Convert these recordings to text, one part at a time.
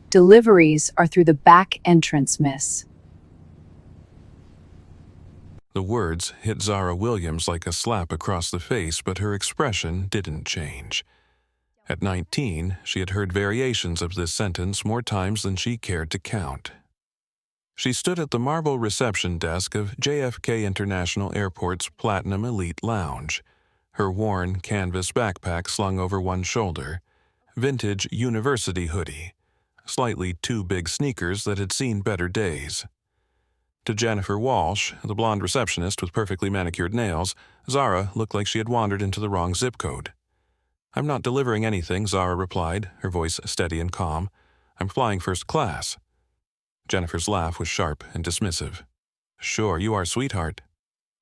Deliveries are through the back entrance, miss. The words hit Zara Williams like a slap across the face, but her expression didn't change. At 19, she had heard variations of this sentence more times than she cared to count. She stood at the marble reception desk of JFK International Airport's Platinum Elite Lounge, her worn canvas backpack slung over one shoulder, vintage university hoodie, slightly too big sneakers that had seen better days. To Jennifer Walsh, the blonde receptionist with perfectly manicured nails, Zara looked like she had wandered into the wrong zip code. "I'm not delivering anything," Zara replied, her voice steady and calm. "I'm flying first class." Jennifer's laugh was sharp and dismissive. "Sure, you are, sweetheart."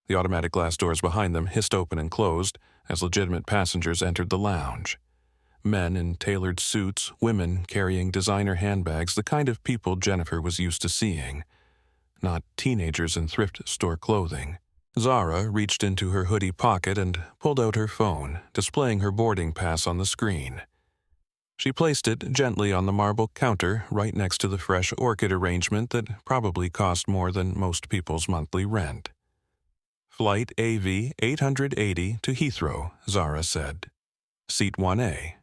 The automatic glass doors behind them hissed open and closed as legitimate passengers entered the lounge. Men in tailored suits, women carrying designer handbags, the kind of people Jennifer was used to seeing. Not teenagers in thrift store clothing. Zara reached into her hoodie pocket and pulled out her phone, displaying her boarding pass on the screen. She placed it gently on the marble counter right next to the fresh orchid arrangement that probably cost more than most people's monthly rent. "Flight AV 880 to Heathrow," Zara said. "Seat 1A.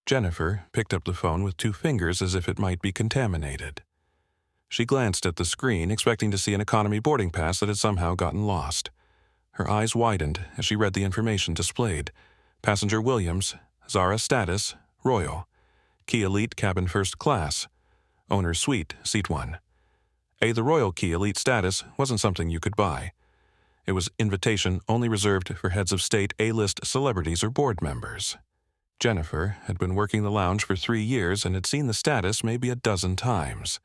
Jennifer picked up the phone with two fingers as if it might be contaminated. She glanced at the screen, expecting to see an economy boarding pass that had somehow gotten lost. Her eyes widened as she read the information displayed. Passenger Williams, Zara status, Royal. Key Elite cabin first class. Owner suite, seat 1. The Royal Key Elite status wasn't something you could buy. It was invitation only reserved for heads of state, A-list celebrities or board members. Jennifer had been working the lounge for 3 years and had seen the status maybe a dozen times.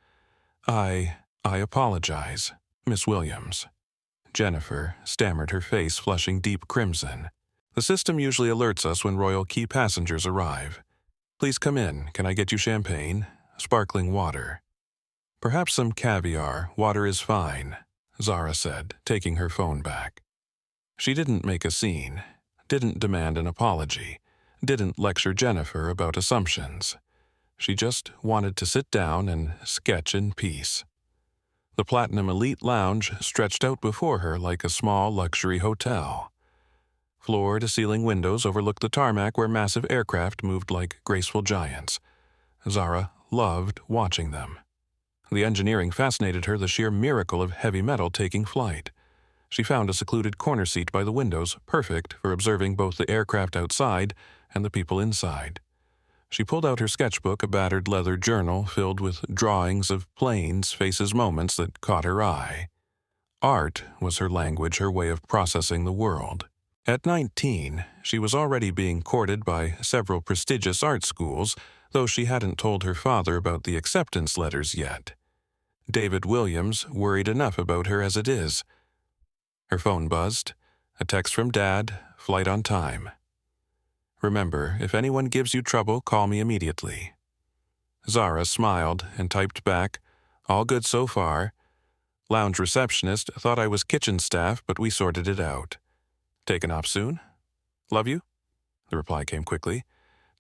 I apologize, Miss Williams." Jennifer stammered, her face flushing deep crimson. "The system usually alerts us when Royal Key passengers arrive. Please come in. Can I get you champagne? Sparkling water?" "Perhaps some caviar. Water is fine," Zara said, taking her phone back. She didn't make a scene, didn't demand an apology, didn't lecture Jennifer about assumptions. She just wanted to sit down and sketch in peace. The Platinum Elite Lounge stretched out before her like a small luxury hotel. Floor-to-ceiling windows overlooked the tarmac where massive aircraft moved like graceful giants. Zara loved watching them. The engineering fascinated her, the sheer miracle of heavy metal taking flight. She found a secluded corner seat by the windows, perfect for observing both the aircraft outside and the people inside. She pulled out her sketchbook, a battered leather journal filled with drawings of planes, faces, moments that caught her eye. Art was her language, her way of processing the world. At 19, she was already being courted by several prestigious art schools, though she hadn't told her father about the acceptance letters yet. David Williams worried enough about her as it is. Her phone buzzed. A text from Dad, flight on time. "Remember, if anyone gives you trouble, call me immediately." Zara smiled and typed back, "All good so far. Lounge receptionist thought I was kitchen staff, but we sorted it out. Taking off soon? Love you?" The reply came quickly.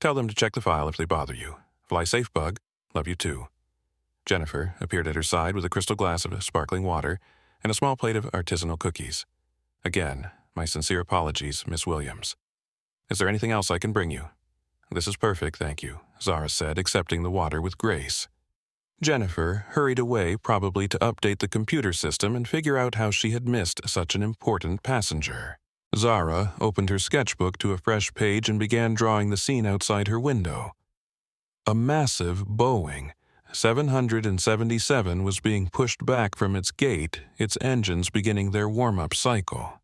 "Tell them to check the file if they bother you. Fly safe, bug. Love you too." Jennifer appeared at her side with a crystal glass of sparkling water and a small plate of artisanal cookies. "Again, my sincere apologies, Miss Williams. Is there anything else I can bring you?" "This is perfect, thank you," Zara said, accepting the water with grace. Jennifer hurried away, probably to update the computer system and figure out how she had missed such an important passenger. Zara opened her sketchbook to a fresh page and began drawing the scene outside her window. A massive Boeing 777 was being pushed back from its gate, its engines beginning their warm-up cycle.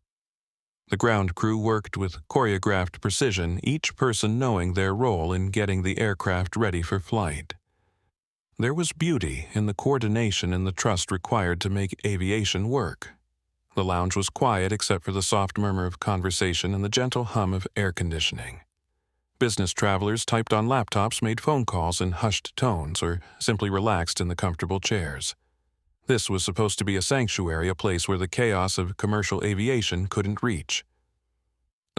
The ground crew worked with choreographed precision, each person knowing their role in getting the aircraft ready for flight. There was beauty in the coordination and the trust required to make aviation work. The lounge was quiet except for the soft murmur of conversation and the gentle hum of air conditioning. Business travelers typed on laptops, made phone calls in hushed tones, or simply relaxed in the comfortable chairs. This was supposed to be a sanctuary, a place where the chaos of commercial aviation couldn't reach.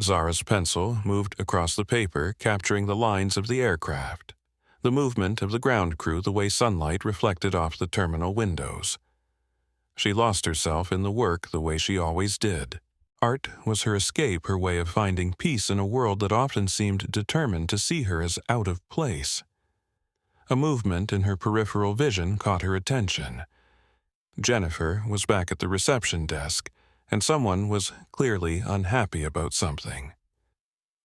Zara's pencil moved across the paper, capturing the lines of the aircraft. the movement of the ground crew, the way sunlight reflected off the terminal windows. She lost herself in the work the way she always did. Art was her escape, her way of finding peace in a world that often seemed determined to see her as out of place. A movement in her peripheral vision caught her attention. Jennifer was back at the reception desk, and someone was clearly unhappy about something.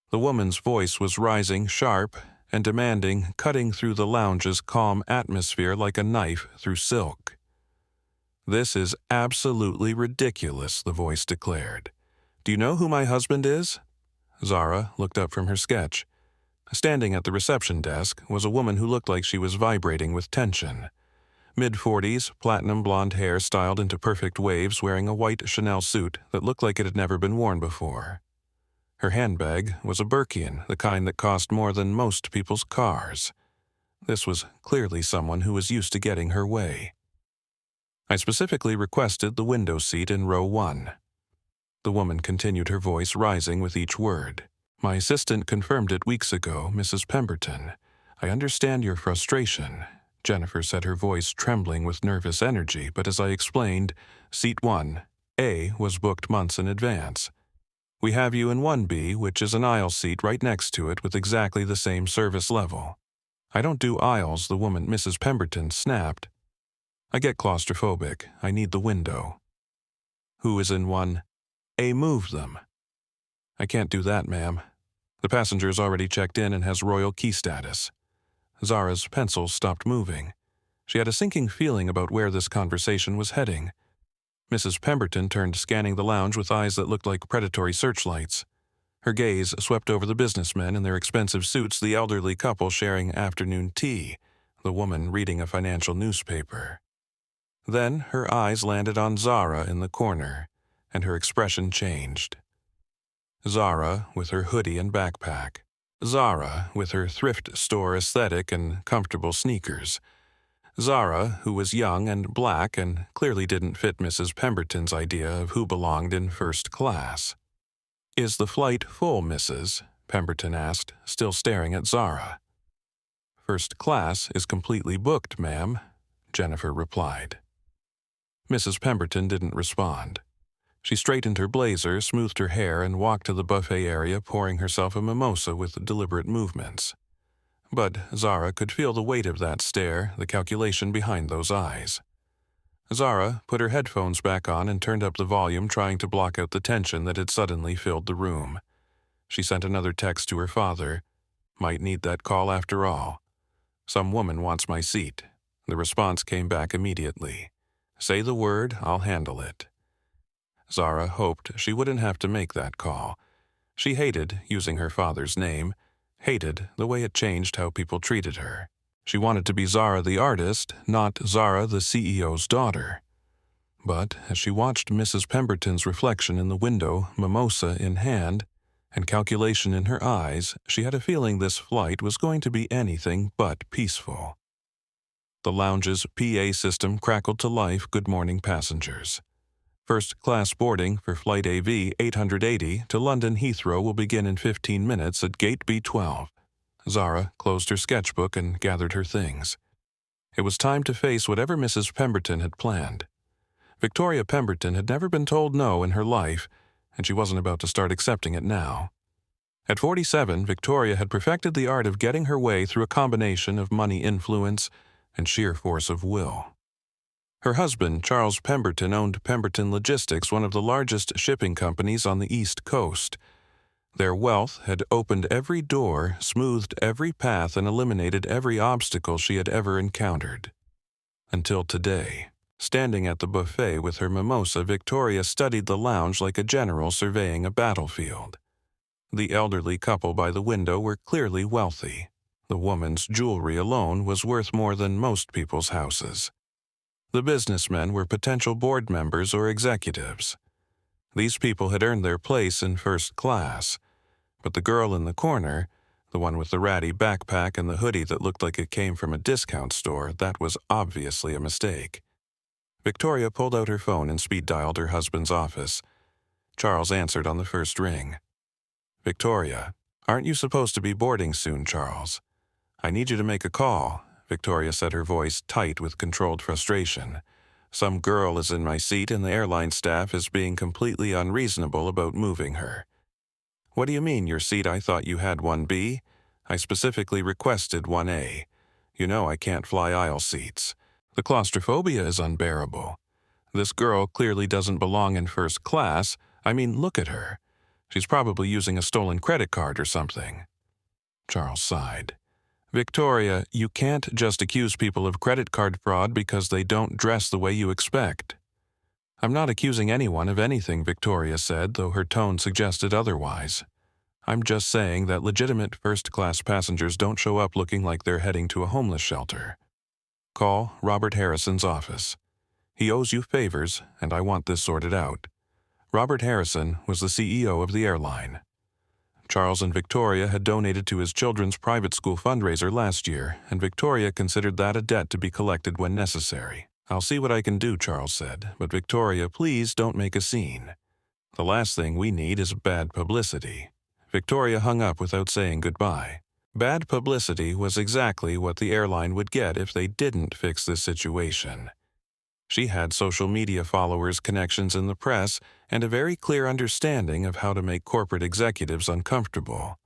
The woman's voice was rising, sharp and demanding, cutting through the lounge's calm atmosphere like a knife through silk. "This is absolutely ridiculous," the voice declared. "Do you know who my husband is?" Zara looked up from her sketch. Standing at the reception desk was a woman who looked like she was vibrating with tension. Mid-40s, platinum blonde hair styled into perfect waves, wearing a white Chanel suit that looked like it had never been worn before. Her handbag was a Birkin, the kind that cost more than most people's cars. This was clearly someone who was used to getting her way. "I specifically requested the window seat in row 1. The woman continued, her voice rising with each word. "My assistant confirmed it weeks ago, Mrs. Pemberton. I understand your frustration," Jennifer said, her voice trembling with nervous energy, "but as I explained, seat 1A was booked months in advance. We have you in 1B, which is an aisle seat right next to it with exactly the same service level." "I don't do aisles," the woman, Mrs. Pemberton, snapped. "I get claustrophobic. I need the window." "Who is in 1A? Move them." "I can't do that, ma'am. The passenger's already checked in and has royal key status." Zara's pencils stopped moving. She had a sinking feeling about where this conversation was heading. Mrs. Pemberton turned, scanning the lounge with eyes that looked like predatory searchlights. Her gaze swept over the businessmen in their expensive suits, the elderly couple sharing afternoon tea, the woman reading a financial newspaper. Then her eyes landed on Zara in the corner, and her expression changed. Zara with her hoodie and backpack. Zara with her thrift store aesthetic and comfortable sneakers. Zara, who was young and black and clearly didn't fit Mrs. Pemberton's idea of who belonged in first class. "Is the flight full, Mrs.?" Pemberton asked, still staring at Zara. "First class is completely booked, ma'am," Jennifer replied. Mrs. Pemberton didn't respond. She straightened her blazer, smoothed her hair, and walked to the buffet area, pouring herself a mimosa with deliberate movements. But Zara could feel the weight of that stare, the calculation behind those eyes. Zara put her headphones back on and turned up the volume, trying to block out the tension that had suddenly filled the room. She sent another text to her father. "Might need that call after all. Some woman wants my seat." The response came back immediately. "Say the word, I'll handle it." Zara hoped she wouldn't have to make that call. She hated using her father's name, hated the way it changed how people treated her. She wanted to be Zara the artist, not Zara the CEO's daughter. But as she watched Mrs. Pemberton's reflection in the window, mimosa in hand, and calculation in her eyes, she had a feeling this flight was going to be anything but peaceful. The lounge's PA system crackled to life, "Good morning, passengers. First-class boarding for Flight AV 880 to London Heathrow will begin in 15 minutes at Gate B12. Zara closed her sketchbook and gathered her things. It was time to face whatever Mrs. Pemberton had planned. Victoria Pemberton had never been told no in her life, and she wasn't about to start accepting it now. At 47, Victoria had perfected the art of getting her way through a combination of money influence and sheer force of will. Her husband, Charles Pemberton, owned Pemberton Logistics, one of the largest shipping companies on the East Coast. Their wealth had opened every door, smoothed every path, and eliminated every obstacle she had ever encountered. Until today, standing at the buffet with her mimosa, Victoria studied the lounge like a general surveying a battlefield. The elderly couple by the window were clearly wealthy. The woman's jewelry alone was worth more than most people's houses. The businessmen were potential board members or executives. These people had earned their place in first class, but the girl in the corner, the one with the ratty backpack and the hoodie that looked like it came from a discount store, that was obviously a mistake. Victoria pulled out her phone and speed-dialed her husband's office. Charles answered on the first ring. "Victoria, aren't you supposed to be boarding soon, Charles?" I need you to make a call, Victoria said, her voice tight with controlled frustration. Some girl is in my seat and the airline staff is being completely unreasonable about moving her. What do you mean, your seat? I thought you had 1B. I specifically requested 1A. You know I can't fly aisle seats. The claustrophobia is unbearable. This girl clearly doesn't belong in first class. I mean, look at her. She's probably using a stolen credit card or something. Charles sighed. Victoria, you can't just accuse people of credit card fraud because they don't dress the way you expect. I'm not accusing anyone of anything, Victoria said, though her tone suggested otherwise. I'm just saying that legitimate first-class passengers don't show up looking like they're heading to a homeless shelter. Call Robert Harrison's office. He owes you favors, and I want this sorted out. Robert Harrison was the CEO of the airline. Charles and Victoria had donated to his children's private school fundraiser last year, and Victoria considered that a debt to be collected when necessary. I'll see what I can do, Charles said, but Victoria, please don't make a scene. The last thing we need is bad publicity. Victoria hung up without saying goodbye. Bad publicity was exactly what the airline would get if they didn't fix this situation. She had social media followers, connections in the press, and a very clear understanding of how to make corporate executives uncomfortable.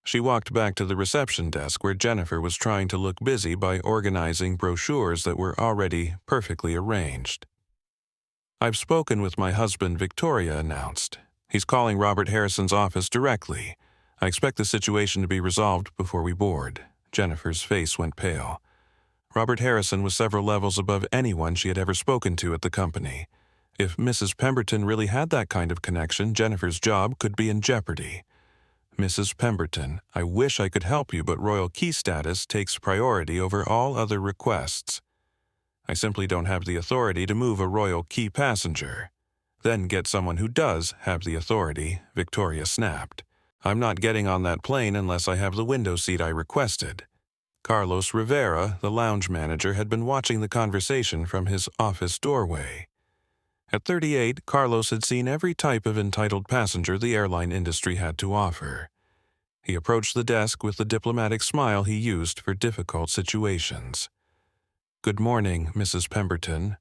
She walked back to the reception desk where Jennifer was trying to look busy by organizing brochures that were already perfectly arranged. I've spoken with my husband, Victoria announced. He's calling Robert Harrison's office directly. I expect the situation to be resolved before we board. Jennifer's face went pale. Robert Harrison was several levels above anyone she had ever spoken to at the company. If Mrs. Pemberton really had that kind of connection, Jennifer's job could be in jeopardy. Mrs. Pemberton, I wish I could help you, but royal key status takes priority over all other requests. I simply don't have the authority to move a royal key passenger. Then get someone who does have the authority, Victoria snapped. I'm not getting on that plane unless I have the window seat I requested. Carlos Rivera, the lounge manager, had been watching the conversation from his office doorway. At 38, Carlos had seen every type of entitled passenger the airline industry had to offer. He approached the desk with the diplomatic smile he used for difficult situations. Good morning, Mrs. Pemberton.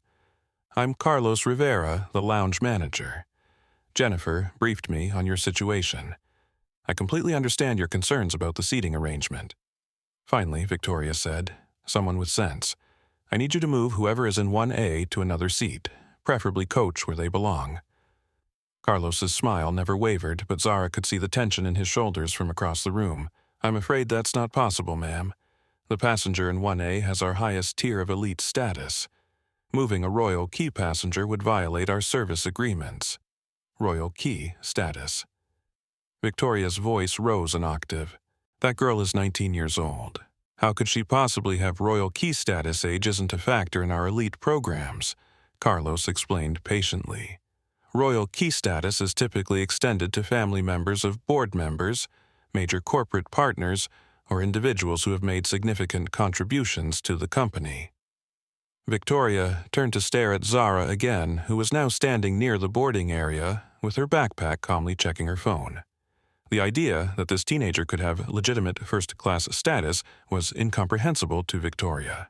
I'm Carlos Rivera, the lounge manager. Jennifer briefed me on your situation. I completely understand your concerns about the seating arrangement. Finally, Victoria said, someone with sense. I need you to move whoever is in 1A to another seat, preferably coach where they belong. Carlos's smile never wavered, but Zara could see the tension in his shoulders from across the room. I'm afraid that's not possible, ma'am. The passenger in 1A has our highest tier of elite status. Moving a royal key passenger would violate our service agreements. Royal key status. Victoria's voice rose an octave. That girl is 19 years old. How could she possibly have royal key status? Age isn't a factor in our elite programs, Carlos explained patiently. Royal key status is typically extended to family members of board members, major corporate partners, or individuals who have made significant contributions to the company. Victoria turned to stare at Zara again, who was now standing near the boarding area, with her backpack calmly checking her phone. The idea that this teenager could have legitimate first-class status was incomprehensible to Victoria.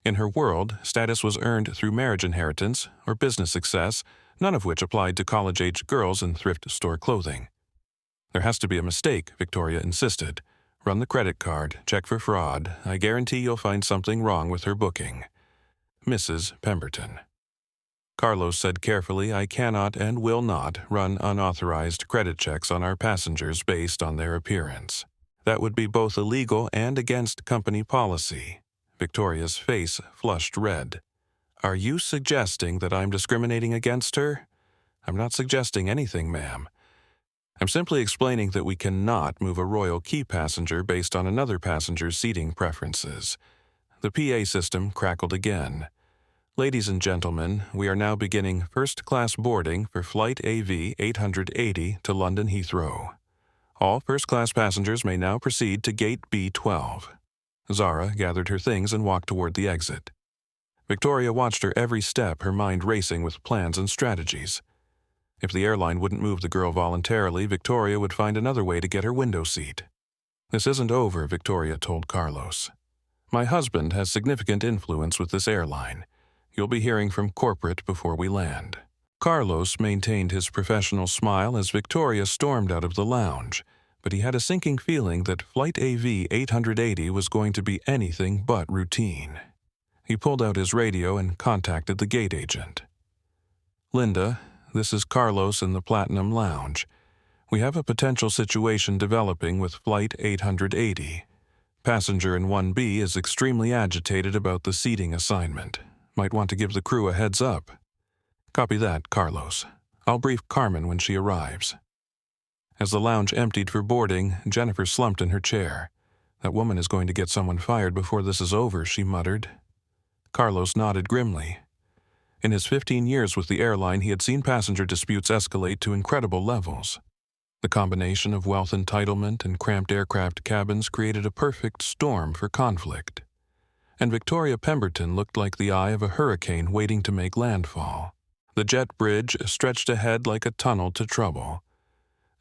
In her world, status was earned through marriage inheritance or business success, none of which applied to college-age girls in thrift store clothing. There has to be a mistake, Victoria insisted. Run the credit card, check for fraud. I guarantee you'll find something wrong with her booking. Mrs. Pemberton. Carlos said carefully, I cannot and will not run unauthorized credit checks on our passengers based on their appearance. That would be both illegal and against company policy. Victoria's face flushed red. Are you suggesting that I'm discriminating against her? I'm not suggesting anything, ma'am. I'm simply explaining that we cannot move a royal key passenger based on another passenger's seating preferences. The PA system crackled again. Ladies and gentlemen, we are now beginning first-class boarding for Flight AV 880 to London Heathrow. All first-class passengers may now proceed to Gate B12. Zara gathered her things and walked toward the exit. Victoria watched her every step, her mind racing with plans and strategies. If the airline wouldn't move the girl voluntarily, Victoria would find another way to get her window seat. "This isn't over," Victoria told Carlos. "My husband has significant influence with this airline. You'll be hearing from corporate before we land." Carlos maintained his professional smile as Victoria stormed out of the lounge, but he had a sinking feeling that Flight AV 880 was going to be anything but routine. He pulled out his radio and contacted the gate agent. "Linda, this is Carlos in the Platinum Lounge. We have a potential situation developing with Flight 880. Passenger in 1B is extremely agitated about the seating assignment. Might want to give the crew a heads up." "Copy that, Carlos. I'll brief Carmen when she arrives." As the lounge emptied for boarding, Jennifer slumped in her chair. "That woman is going to get someone fired before this is over," she muttered. Carlos nodded grimly. In his 15 years with the airline, he had seen passenger disputes escalate to incredible levels. The combination of wealth entitlement and cramped aircraft cabins created a perfect storm for conflict. And Victoria Pemberton looked like the eye of a hurricane waiting to make landfall. The jet bridge stretched ahead like a tunnel to trouble.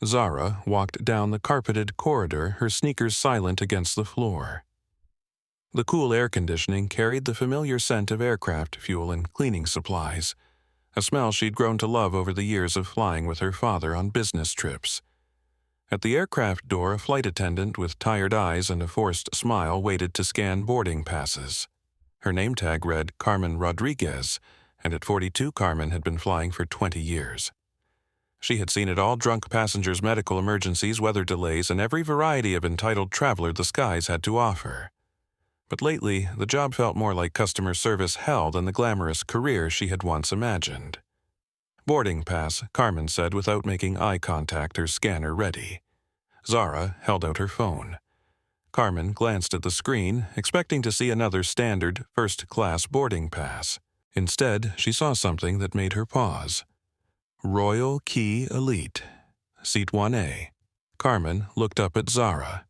Zara walked down the carpeted corridor, her sneakers silent against the floor. The cool air conditioning carried the familiar scent of aircraft fuel and cleaning supplies, a smell she'd grown to love over the years of flying with her father on business trips. At the aircraft door, a flight attendant with tired eyes and a forced smile waited to scan boarding passes. Her name tag read Carmen Rodriguez, and at 42, Carmen had been flying for 20 years. She had seen it all: drunk passengers, medical emergencies, weather delays, and every variety of entitled traveler the skies had to offer. But lately, the job felt more like customer service hell than the glamorous career she had once imagined. "Boarding pass," Carmen said without making eye contact, her scanner ready. Zara held out her phone. Carmen glanced at the screen, expecting to see another standard first-class boarding pass. Instead, she saw something that made her pause. Royal Key Elite, Seat 1A. Carmen looked up at Zara,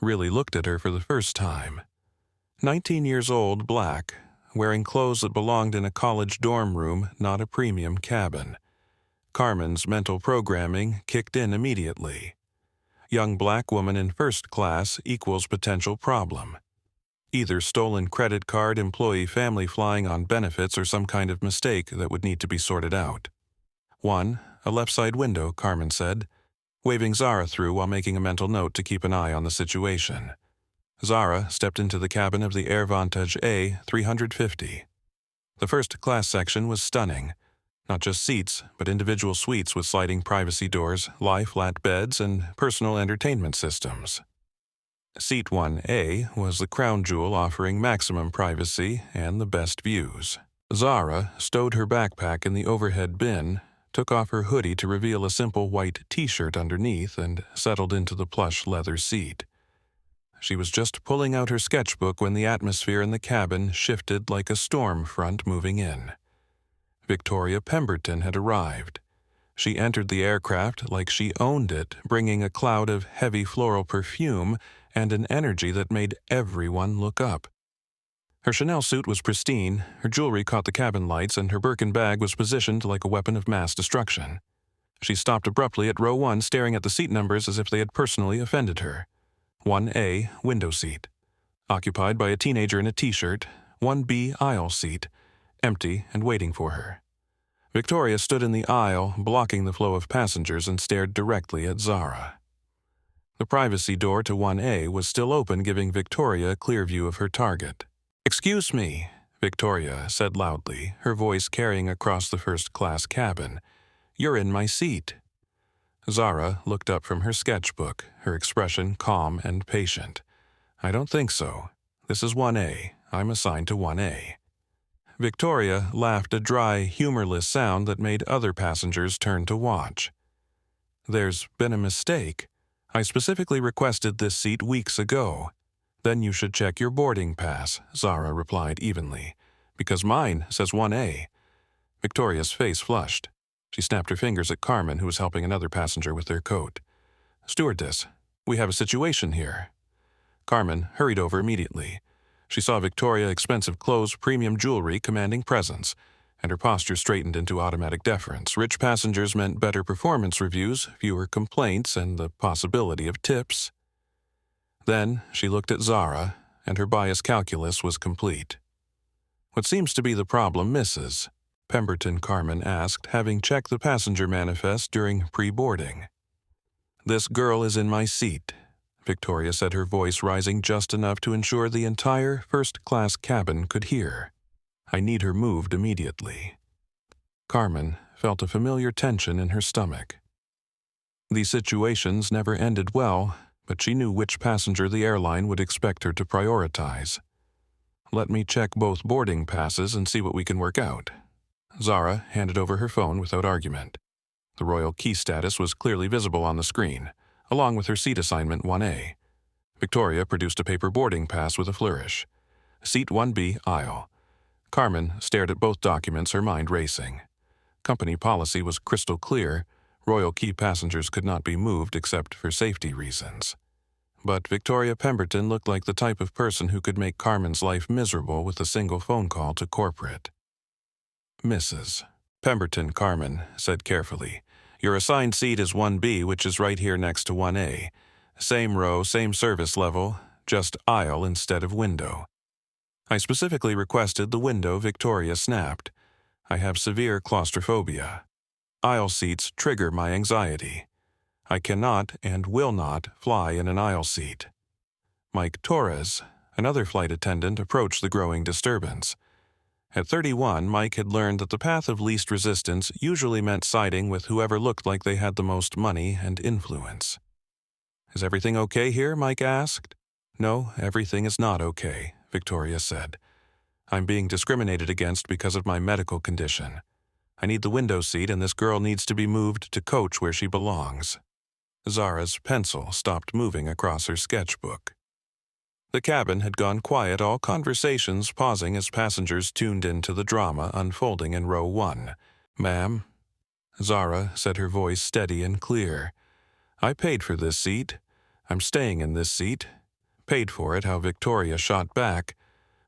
really looked at her for the first time. 19 years old, black, wearing clothes that belonged in a college dorm room, not a premium cabin. Carmen's mental programming kicked in immediately. Young black woman in first class equals potential problem. Either stolen credit card, employee family flying on benefits, or some kind of mistake that would need to be sorted out. "1, a left side window," Carmen said, waving Zara through while making a mental note to keep an eye on the situation. Zara stepped into the cabin of the AirVantage A350. The first-class section was stunning. Not just seats, but individual suites with sliding privacy doors, lie-flat beds, and personal entertainment systems. Seat 1A was the crown jewel, offering maximum privacy and the best views. Zara stowed her backpack in the overhead bin, took off her hoodie to reveal a simple white t-shirt underneath, and settled into the plush leather seat. She was just pulling out her sketchbook when the atmosphere in the cabin shifted like a storm front moving in. Victoria Pemberton had arrived. She entered the aircraft like she owned it, bringing a cloud of heavy floral perfume and an energy that made everyone look up. Her Chanel suit was pristine, her jewelry caught the cabin lights, and her Birkin bag was positioned like a weapon of mass destruction. She stopped abruptly at row 1, staring at the seat numbers as if they had personally offended her. 1A, window seat. Occupied by a teenager in a t-shirt. 1B, aisle seat. Empty and waiting for her. Victoria stood in the aisle, blocking the flow of passengers, and stared directly at Zara. The privacy door to 1A was still open, giving Victoria a clear view of her target. "Excuse me," Victoria said loudly, her voice carrying across the first-class cabin. "You're in my seat." Zara looked up from her sketchbook, her expression calm and patient. "I don't think so. This is 1A. I'm assigned to 1A. Victoria laughed a dry, humorless sound that made other passengers turn to watch. "There's been a mistake. I specifically requested this seat weeks ago." "Then you should check your boarding pass," Zara replied evenly. "Because mine says 1A. Victoria's face flushed. She snapped her fingers at Carmen, who was helping another passenger with their coat. "Stewardess, we have a situation here." Carmen hurried over immediately. She saw Victoria, expensive clothes, premium jewelry, commanding presence, and her posture straightened into automatic deference. Rich passengers meant better performance reviews, fewer complaints, and the possibility of tips. Then she looked at Zara, and her bias calculus was complete. "What seems to be the problem, Mrs.?" Pemberton Carmen asked, having checked the passenger manifest during pre-boarding. "This girl is in my seat," Victoria said, her voice rising just enough to ensure the entire first-class cabin could hear. "I need her moved immediately." Carmen felt a familiar tension in her stomach. These situations never ended well, but she knew which passenger the airline would expect her to prioritize. "Let me check both boarding passes and see what we can work out." Zara handed over her phone without argument. The royal key status was clearly visible on the screen, along with her seat assignment 1A. Victoria produced a paper boarding pass with a flourish. Seat 1B, aisle. Carmen stared at both documents, her mind racing. Company policy was crystal clear. Royal key passengers could not be moved except for safety reasons. But Victoria Pemberton looked like the type of person who could make Carmen's life miserable with a single phone call to corporate. "Mrs. Pemberton Carmen said carefully, "Your assigned seat is 1B, which is right here next to 1A. Same row, same service level, just aisle instead of window." "I specifically requested the window," Victoria snapped. "I have severe claustrophobia. Aisle seats trigger my anxiety. I cannot and will not fly in an aisle seat." Mike Torres, another flight attendant, approached the growing disturbance. At 31, Mike had learned that the path of least resistance usually meant siding with whoever looked like they had the most money and influence. "Is everything okay here?" Mike asked. "No, everything is not okay," Victoria said. "I'm being discriminated against because of my medical condition. I need the window seat, and this girl needs to be moved to coach where she belongs." Zara's pencil stopped moving across her sketchbook. The cabin had gone quiet, all conversations pausing as passengers tuned into the drama unfolding in row 1. "Ma'am," Zara said, her voice steady and clear. "I paid for this seat. I'm staying in this seat." "Paid for it," how Victoria shot back.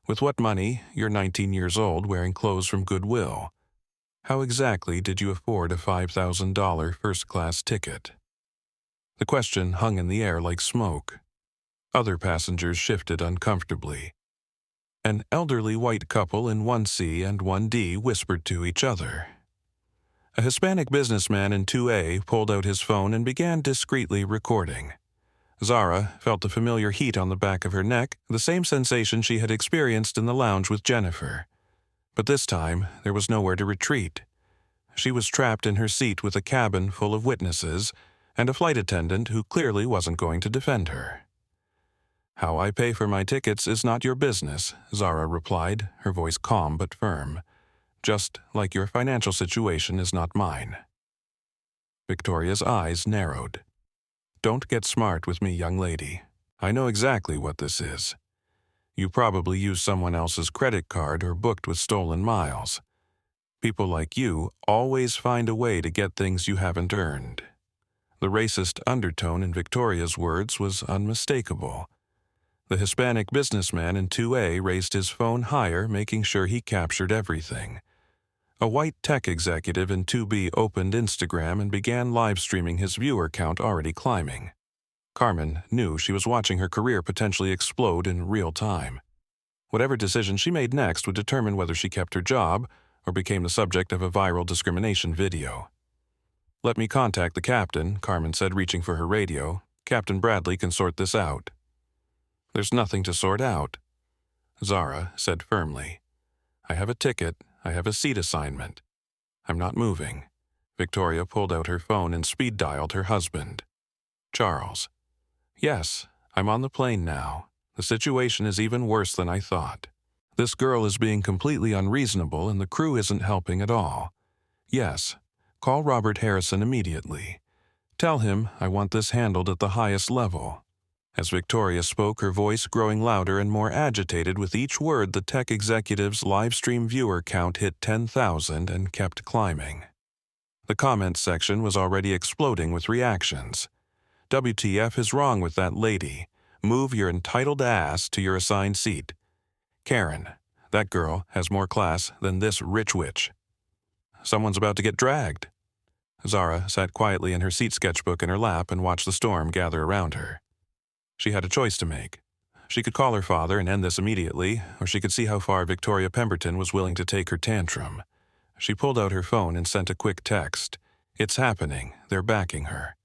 "With what money? You're 19 years old, wearing clothes from Goodwill. How exactly did you afford a $5,000 first-class ticket?" The question hung in the air like smoke. Other passengers shifted uncomfortably. An elderly white couple in 1C and 1D whispered to each other. A Hispanic businessman in 2A pulled out his phone and began discreetly recording. Zara felt the familiar heat on the back of her neck, the same sensation she had experienced in the lounge with Jennifer. But this time, there was nowhere to retreat. She was trapped in her seat with a cabin full of witnesses and a flight attendant who clearly wasn't going to defend her. "How I pay for my tickets is not your business," Zara replied, her voice calm but firm. "Just like your financial situation is not mine." Victoria's eyes narrowed. "Don't get smart with me, young lady. I know exactly what this is. You probably used someone else's credit card or booked with stolen miles. People like you always find a way to get things you haven't earned." The racist undertone in Victoria's words was unmistakable. The Hispanic businessman in 2A raised his phone higher, making sure he captured everything. A white tech executive in 2B opened Instagram and began live-streaming, his viewer count already climbing. Carmen knew she was watching her career potentially explode in real time. Whatever decision she made next would determine whether she kept her job or became the subject of a viral discrimination video. "Let me contact the captain," Carmen said, reaching for her radio. "Captain Bradley can sort this out." "There's nothing to sort out," Zara said firmly. "I have a ticket. I have a seat assignment. I'm not moving." Victoria pulled out her phone and speed-dialed her husband. "Charles." "Yes, I'm on the plane now. The situation is even worse than I thought. This girl is being completely unreasonable and the crew isn't helping at all. Yes, call Robert Harrison immediately. Tell him I want this handled at the highest level." As Victoria spoke, her voice growing louder and more agitated with each word, the tech executive's live-stream viewer count hit 10,000 and kept climbing. The comments section was already exploding with reactions. "WTF is wrong with that lady? Move your entitled ass to your assigned seat. Karen, that girl has more class than this rich witch." "Someone's about to get dragged." Zara sat quietly in her seat sketchbook in her lap and watched the storm gather around her. She had a choice to make. She could call her father and end this immediately, or she could see how far Victoria Pemberton was willing to take her tantrum. She pulled out her phone and sent a quick text. "It's happening. They're backing her."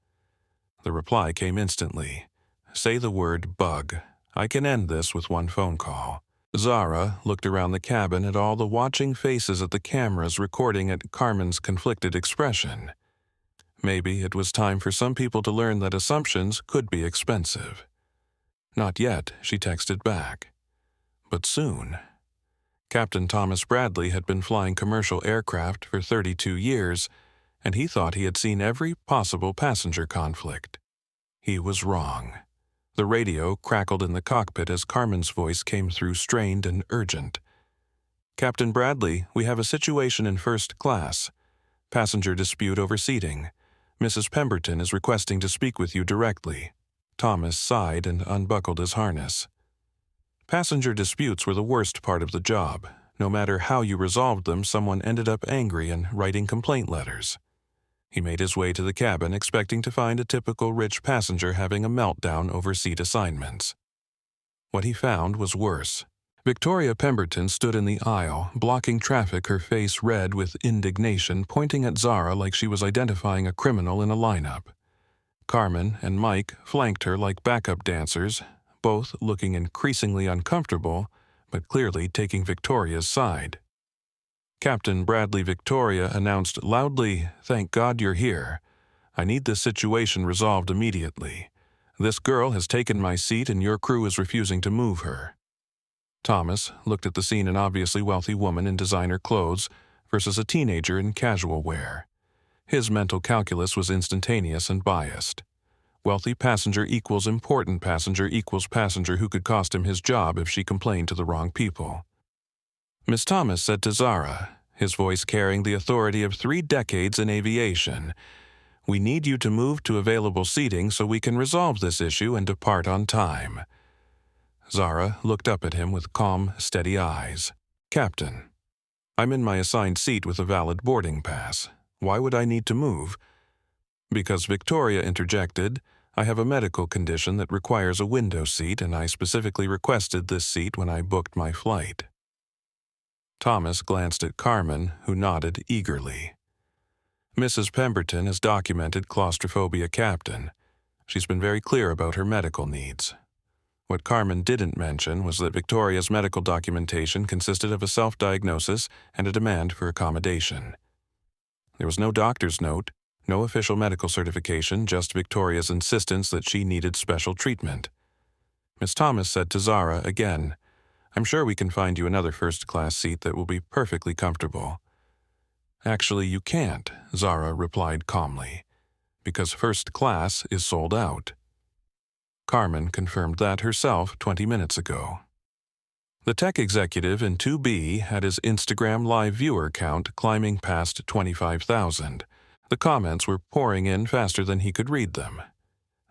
The reply came instantly. "Say the word bug. I can end this with one phone call." Zara looked around the cabin at all the watching faces at the cameras recording at Carmen's conflicted expression. Maybe it was time for some people to learn that assumptions could be expensive. "Not yet," she texted back. But soon. Captain Thomas Bradley had been flying commercial aircraft for 32 years, and he thought he had seen every possible passenger conflict. He was wrong. The radio crackled in the cockpit as Carmen's voice came through strained and urgent. "Captain Bradley, we have a situation in first class. Passenger dispute over seating. Mrs. Pemberton is requesting to speak with you directly." Thomas sighed and unbuckled his harness. Passenger disputes were the worst part of the job. No matter how you resolved them, someone ended up angry and writing complaint letters. He made his way to the cabin, expecting to find a typical rich passenger having a meltdown over seat assignments. What he found was worse. Victoria Pemberton stood in the aisle, blocking traffic, her face red with indignation, pointing at Zara like she was identifying a criminal in a lineup. Carmen and Mike flanked her like backup dancers, both looking increasingly uncomfortable, but clearly taking Victoria's side. Captain Bradley Victoria announced loudly, "Thank God you're here. I need this situation resolved immediately. This girl has taken my seat and your crew is refusing to move her." Thomas looked at the scene, an obviously wealthy woman in designer clothes versus a teenager in casual wear. His mental calculus was instantaneous and biased. Wealthy passenger equals important passenger equals passenger who could cost him his job if she complained to the wrong people. Miss Thomas said to Zara, his voice carrying the authority of 3 decades in aviation, "We need you to move to available seating so we can resolve this issue and depart on time." Zara looked up at him with calm, steady eyes. "Captain, I'm in my assigned seat with a valid boarding pass. Why would I need to move?" "Because," Victoria interjected, "I have a medical condition that requires a window seat, and I specifically requested this seat when I booked my flight." Thomas glanced at Carmen, who nodded eagerly. "Mrs. Pemberton has documented claustrophobia, Captain. She's been very clear about her medical needs." What Carmen didn't mention was that Victoria's medical documentation consisted of a self-diagnosis and a demand for accommodation. There was no doctor's note, no official medical certification, just Victoria's insistence that she needed special treatment. Miss Thomas said to Zara again, "I'm sure we can find you another first-class seat that will be perfectly comfortable." "Actually, you can't," Zara replied calmly, "because first class is sold out." Carmen confirmed that herself 20 minutes ago. The tech executive in 2B had his Instagram live viewer count climbing past 25,000. The comments were pouring in faster than he could read them.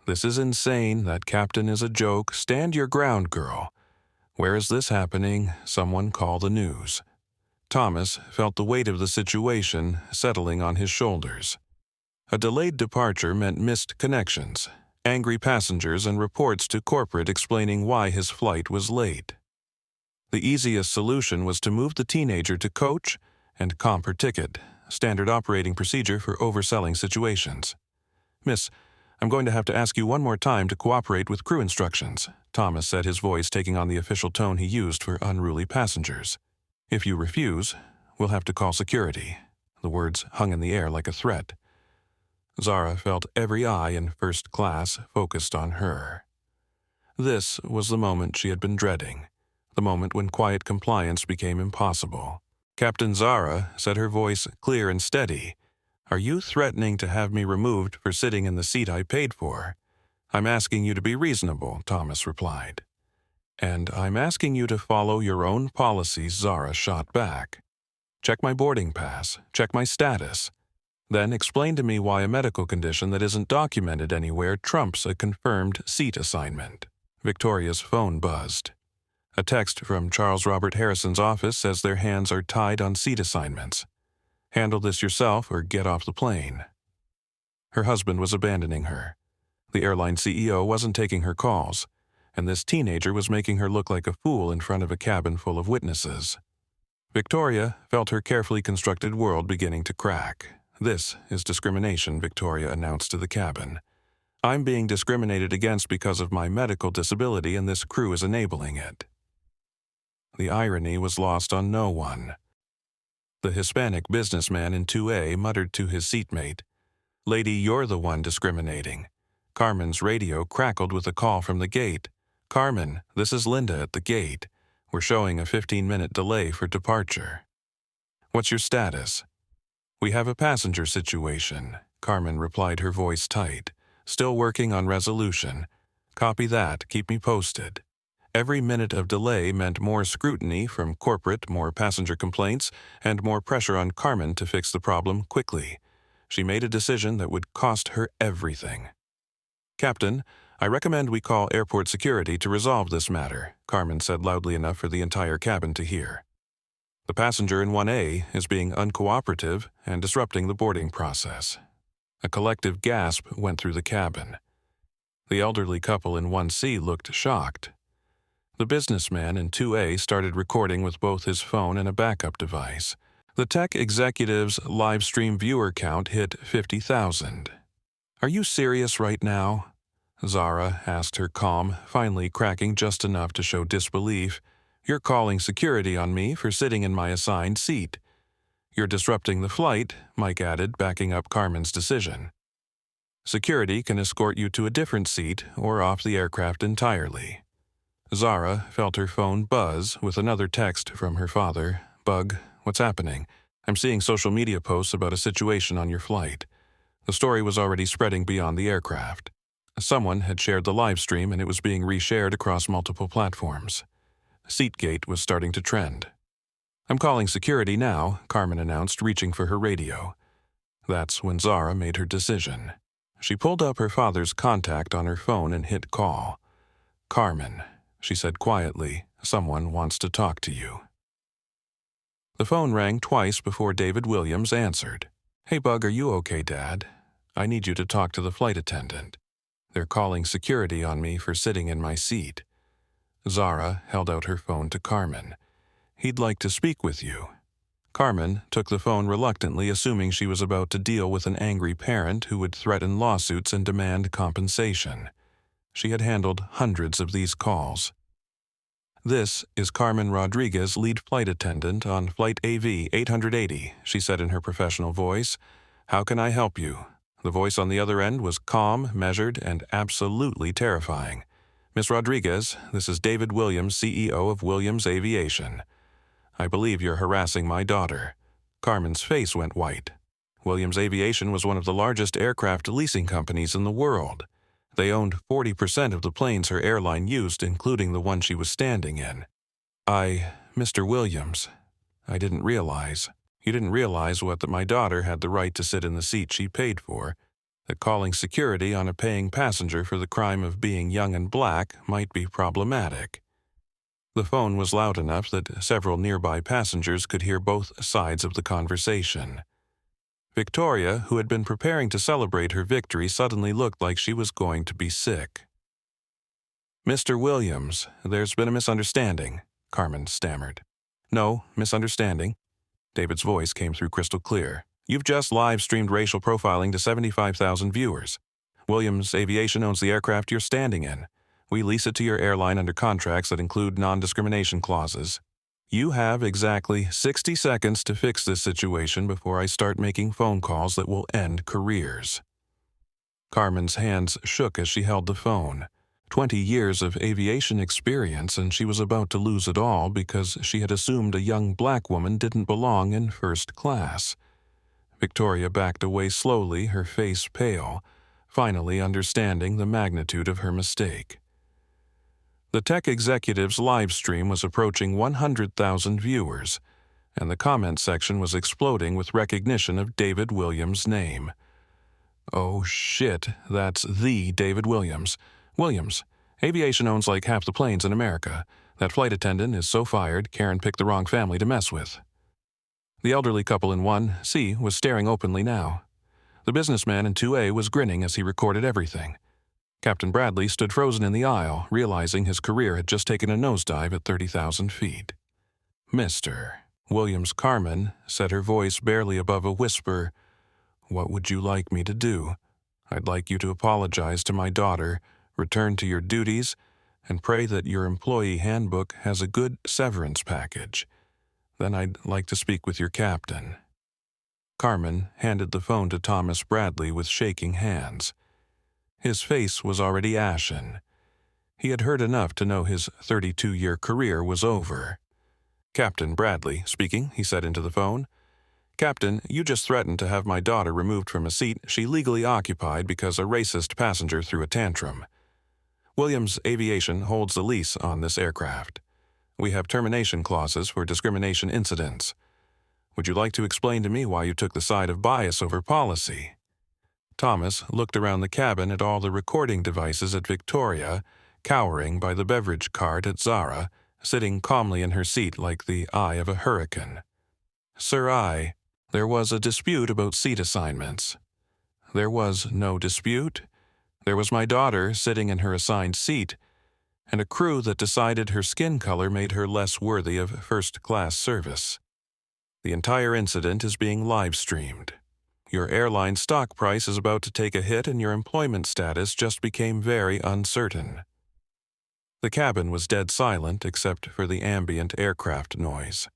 "This is insane. That captain is a joke. Stand your ground, girl. Where is this happening? Someone call the news." Thomas felt the weight of the situation settling on his shoulders. A delayed departure meant missed connections, angry passengers, and reports to corporate explaining why his flight was late. The easiest solution was to move the teenager to coach and comp her ticket, standard operating procedure for overselling situations. "Miss, I'm going to have to ask you one more time to cooperate with crew instructions," Thomas said, his voice taking on the official tone he used for unruly passengers. "If you refuse, we'll have to call security." The words hung in the air like a threat. Zara felt every eye in first class focused on her. This was the moment she had been dreading, the moment when quiet compliance became impossible. "Captain Zara," said her voice clear and steady, "are you threatening to have me removed for sitting in the seat I paid for?" "I'm asking you to be reasonable," Thomas replied. "And I'm asking you to follow your own policies," Zara shot back. "Check my boarding pass, check my status. Then explain to me why a medical condition that isn't documented anywhere trumps a confirmed seat assignment." Victoria's phone buzzed. A text from Charles Robert Harrison's office says their hands are tied on seat assignments. Handle this yourself or get off the plane. Her husband was abandoning her. The airline CEO wasn't taking her calls, and this teenager was making her look like a fool in front of a cabin full of witnesses. Victoria felt her carefully constructed world beginning to crack. "This is discrimination," Victoria announced to the cabin. "I'm being discriminated against because of my medical disability, and this crew is enabling it." The irony was lost on no one. The Hispanic businessman in 2A muttered to his seatmate, "Lady, you're the one discriminating." Carmen's radio crackled with a call from the gate. "Carmen, this is Linda at the gate. We're showing a 15-minute delay for departure." "What's your status?" "We have a passenger situation," Carmen replied, her voice tight. "Still working on resolution." "Copy that. Keep me posted." Every minute of delay meant more scrutiny from corporate, more passenger complaints, and more pressure on Carmen to fix the problem quickly. She made a decision that would cost her everything. "Captain, I recommend we call airport security to resolve this matter," Carmen said loudly enough for the entire cabin to hear. "The passenger in 1A is being uncooperative and disrupting the boarding process." A collective gasp went through the cabin. The elderly couple in 1C looked shocked. The businessman in 2A started recording with both his phone and a backup device. The tech executive's live stream viewer count hit 50,000. "Are you serious right now?" Zara asked her calm, finally cracking just enough to show disbelief. "You're calling security on me for sitting in my assigned seat." "You're disrupting the flight," Mike added, backing up Carmen's decision. "Security can escort you to a different seat or off the aircraft entirely." Zara felt her phone buzz with another text from her father. "Bug, what's happening? I'm seeing social media posts about a situation on your flight." The story was already spreading beyond the aircraft. Someone had shared the live stream and it was being reshared across multiple platforms. Seatgate was starting to trend. "I'm calling security now," Carmen announced, reaching for her radio. That's when Zara made her decision. She pulled up her father's contact on her phone and hit call. "Carmen," she said quietly, "someone wants to talk to you." The phone rang twice before David Williams answered. "Hey, Bug, are you okay, Dad? I need you to talk to the flight attendant. They're calling security on me for sitting in my seat." Zara held out her phone to Carmen. "He'd like to speak with you." Carmen took the phone reluctantly, assuming she was about to deal with an angry parent who would threaten lawsuits and demand compensation. She had handled hundreds of these calls. "This is Carmen Rodriguez, lead flight attendant on Flight AV 880, she said in her professional voice. "How can I help you?" The voice on the other end was calm, measured, and absolutely terrifying. "Miss Rodriguez, this is David Williams, CEO of Williams Aviation. I believe you're harassing my daughter." Carmen's face went white. Williams Aviation was one of the largest aircraft leasing companies in the world. They owned 40% of the planes her airline used, including the one she was standing in. Mr. Williams, I didn't realize. You didn't realize what, that my daughter had the right to sit in the seat she paid for, that calling security on a paying passenger for the crime of being young and black might be problematic." The phone was loud enough that several nearby passengers could hear both sides of the conversation. Victoria, who had been preparing to celebrate her victory, suddenly looked like she was going to be sick. "Mr. Williams, there's been a misunderstanding," Carmen stammered. "No misunderstanding." David's voice came through crystal clear. "You've just live-streamed racial profiling to 75,000 viewers. Williams Aviation owns the aircraft you're standing in. We lease it to your airline under contracts that include non-discrimination clauses. You have exactly 60 seconds to fix this situation before I start making phone calls that will end careers." Carmen's hands shook as she held the phone. 20 years of aviation experience, and she was about to lose it all because she had assumed a young black woman didn't belong in first class. Victoria backed away slowly, her face pale, finally understanding the magnitude of her mistake. The tech executive's live stream was approaching 100,000 viewers, and the comment section was exploding with recognition of David Williams' name. "Oh shit, that's the David Williams. Williams, aviation owns like half the planes in America. That flight attendant is so fired, Karen picked the wrong family to mess with." The elderly couple in 1C was staring openly now. The businessman in 2A was grinning as he recorded everything. Captain Bradley stood frozen in the aisle, realizing his career had just taken a nosedive at 30,000 feet. "Mr. Williams Carmen," said her voice barely above a whisper, "what would you like me to do? I'd like you to apologize to my daughter, return to your duties, and pray that your employee handbook has a good severance package. Then I'd like to speak with your captain." Carmen handed the phone to Thomas Bradley with shaking hands. His face was already ashen. He had heard enough to know his 32-year career was over. "Captain Bradley speaking," he said into the phone. "Captain, you just threatened to have my daughter removed from a seat she legally occupied because a racist passenger threw a tantrum. Williams Aviation holds a lease on this aircraft. We have termination clauses for discrimination incidents. Would you like to explain to me why you took the side of bias over policy?" Thomas looked around the cabin at all the recording devices at Victoria, cowering by the beverage cart at Zara, sitting calmly in her seat like the eye of a hurricane. "Sir, there was a dispute about seat assignments." "There was no dispute. There was my daughter sitting in her assigned seat, and a crew that decided her skin color made her less worthy of first-class service. The entire incident is being live-streamed. Your airline stock price is about to take a hit and your employment status just became very uncertain." The cabin was dead silent except for the ambient aircraft noise.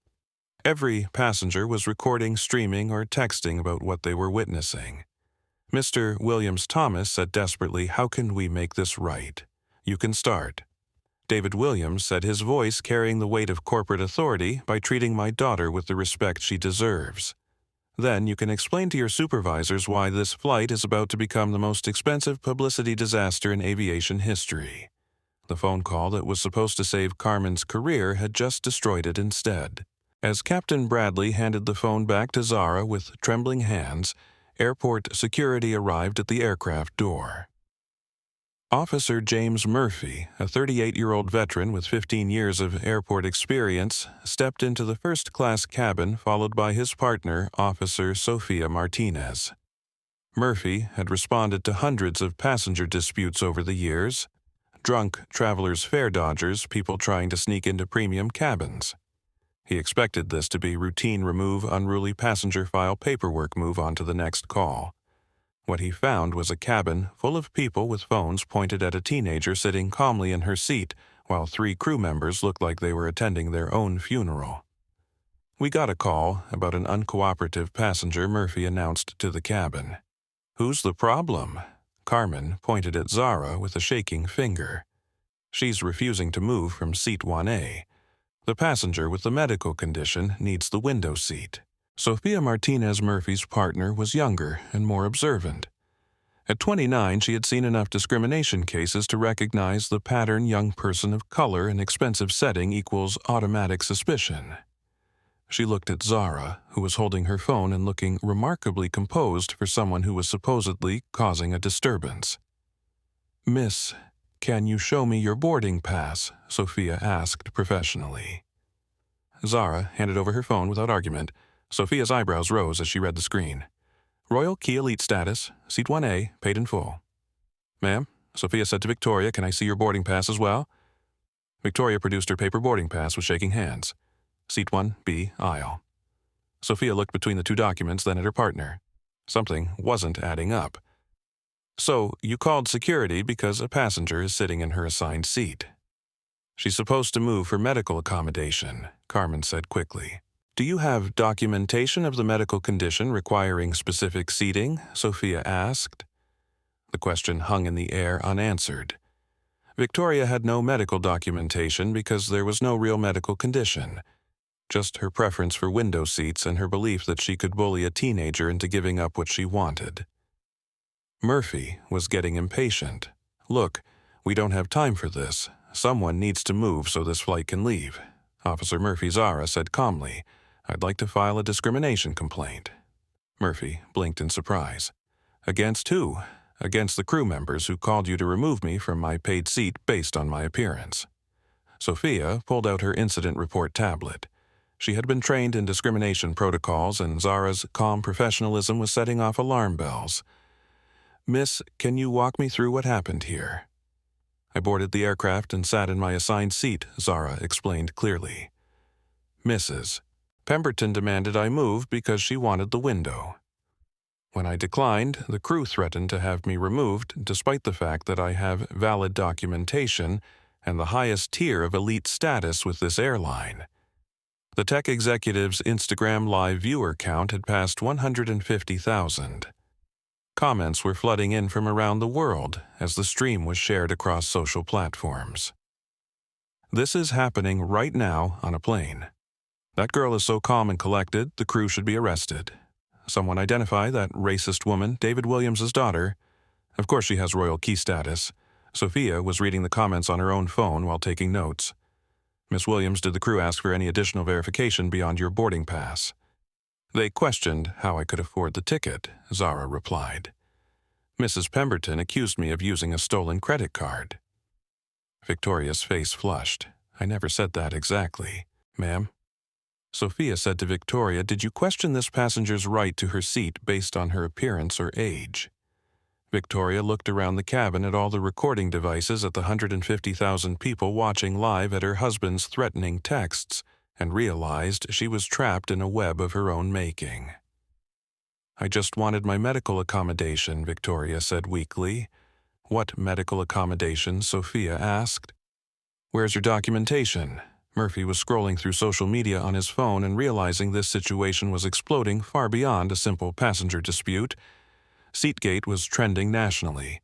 Every passenger was recording, streaming, or texting about what they were witnessing. Mr. Williams Thomas said desperately, "How can we make this right? You can start." David Williams said, his voice carrying the weight of corporate authority, "By treating my daughter with the respect she deserves. Then you can explain to your supervisors why this flight is about to become the most expensive publicity disaster in aviation history." The phone call that was supposed to save Carmen's career had just destroyed it instead. As Captain Bradley handed the phone back to Zara with trembling hands, airport security arrived at the aircraft door. Officer James Murphy, a 38-year-old veteran with 15 years of airport experience, stepped into the first-class cabin followed by his partner, Officer Sophia Martinez. Murphy had responded to hundreds of passenger disputes over the years. Drunk travelers' fare dodgers, people trying to sneak into premium cabins. He expected this to be routine remove unruly passenger file paperwork, move on to the next call. What he found was a cabin full of people with phones pointed at a teenager sitting calmly in her seat, while 3 crew members looked like they were attending their own funeral. "We got a call about an uncooperative passenger," Murphy announced to the cabin. "Who's the problem?" Carmen pointed at Zara with a shaking finger. "She's refusing to move from seat 1A. The passenger with the medical condition needs the window seat." Sophia Martinez, Murphy's partner, was younger and more observant. At 29, she had seen enough discrimination cases to recognize the pattern young person of color in expensive setting equals automatic suspicion. She looked at Zara, who was holding her phone and looking remarkably composed for someone who was supposedly causing a disturbance. "Miss, can you show me your boarding pass?" Sophia asked professionally. Zara handed over her phone without argument. Sophia's eyebrows rose as she read the screen. "Royal Key Elite status, seat 1A, paid in full." "Ma'am," Sophia said to Victoria, "can I see your boarding pass as well?" Victoria produced her paper boarding pass with shaking hands. "Seat 1B, aisle." Sophia looked between the 2 documents, then at her partner. Something wasn't adding up. "So, you called security because a passenger is sitting in her assigned seat." "She's supposed to move for medical accommodation," Carmen said quickly. "Do you have documentation of the medical condition requiring specific seating?" Sophia asked. The question hung in the air unanswered. Victoria had no medical documentation because there was no real medical condition, just her preference for window seats and her belief that she could bully a teenager into giving up what she wanted. Murphy was getting impatient. "Look, we don't have time for this. Someone needs to move so this flight can leave." Officer Murphy Zara said calmly, "I'd like to file a discrimination complaint." Murphy blinked in surprise. "Against who?" "Against the crew members who called you to remove me from my paid seat based on my appearance." Sophia pulled out her incident report tablet. She had been trained in discrimination protocols, and Zara's calm professionalism was setting off alarm bells. Miss, can you walk me through what happened here? I boarded the aircraft and sat in my assigned seat, Zara explained clearly. Mrs. Pemberton demanded I move because she wanted the window. When I declined, the crew threatened to have me removed despite the fact that I have valid documentation and the highest tier of elite status with this airline. The tech executive's Instagram live viewer count had passed 150,000. Comments were flooding in from around the world as the stream was shared across social platforms. This is happening right now on a plane. That girl is so calm and collected, the crew should be arrested. Someone identify that racist woman, David Williams' daughter. Of course she has royal key status. Sophia was reading the comments on her own phone while taking notes. Miss Williams, did the crew ask for any additional verification beyond your boarding pass? They questioned how I could afford the ticket, Zara replied. Mrs. Pemberton accused me of using a stolen credit card. Victoria's face flushed. I never said that exactly. Ma'am? Sophia said to Victoria, did you question this passenger's right to her seat based on her appearance or age? Victoria looked around the cabin at all the recording devices at the 150,000 people watching live at her husband's threatening texts and realized she was trapped in a web of her own making. I just wanted my medical accommodation, Victoria said weakly. What medical accommodation? Sophia asked. Where's your documentation? Murphy was scrolling through social media on his phone and realizing this situation was exploding far beyond a simple passenger dispute. Seatgate was trending nationally.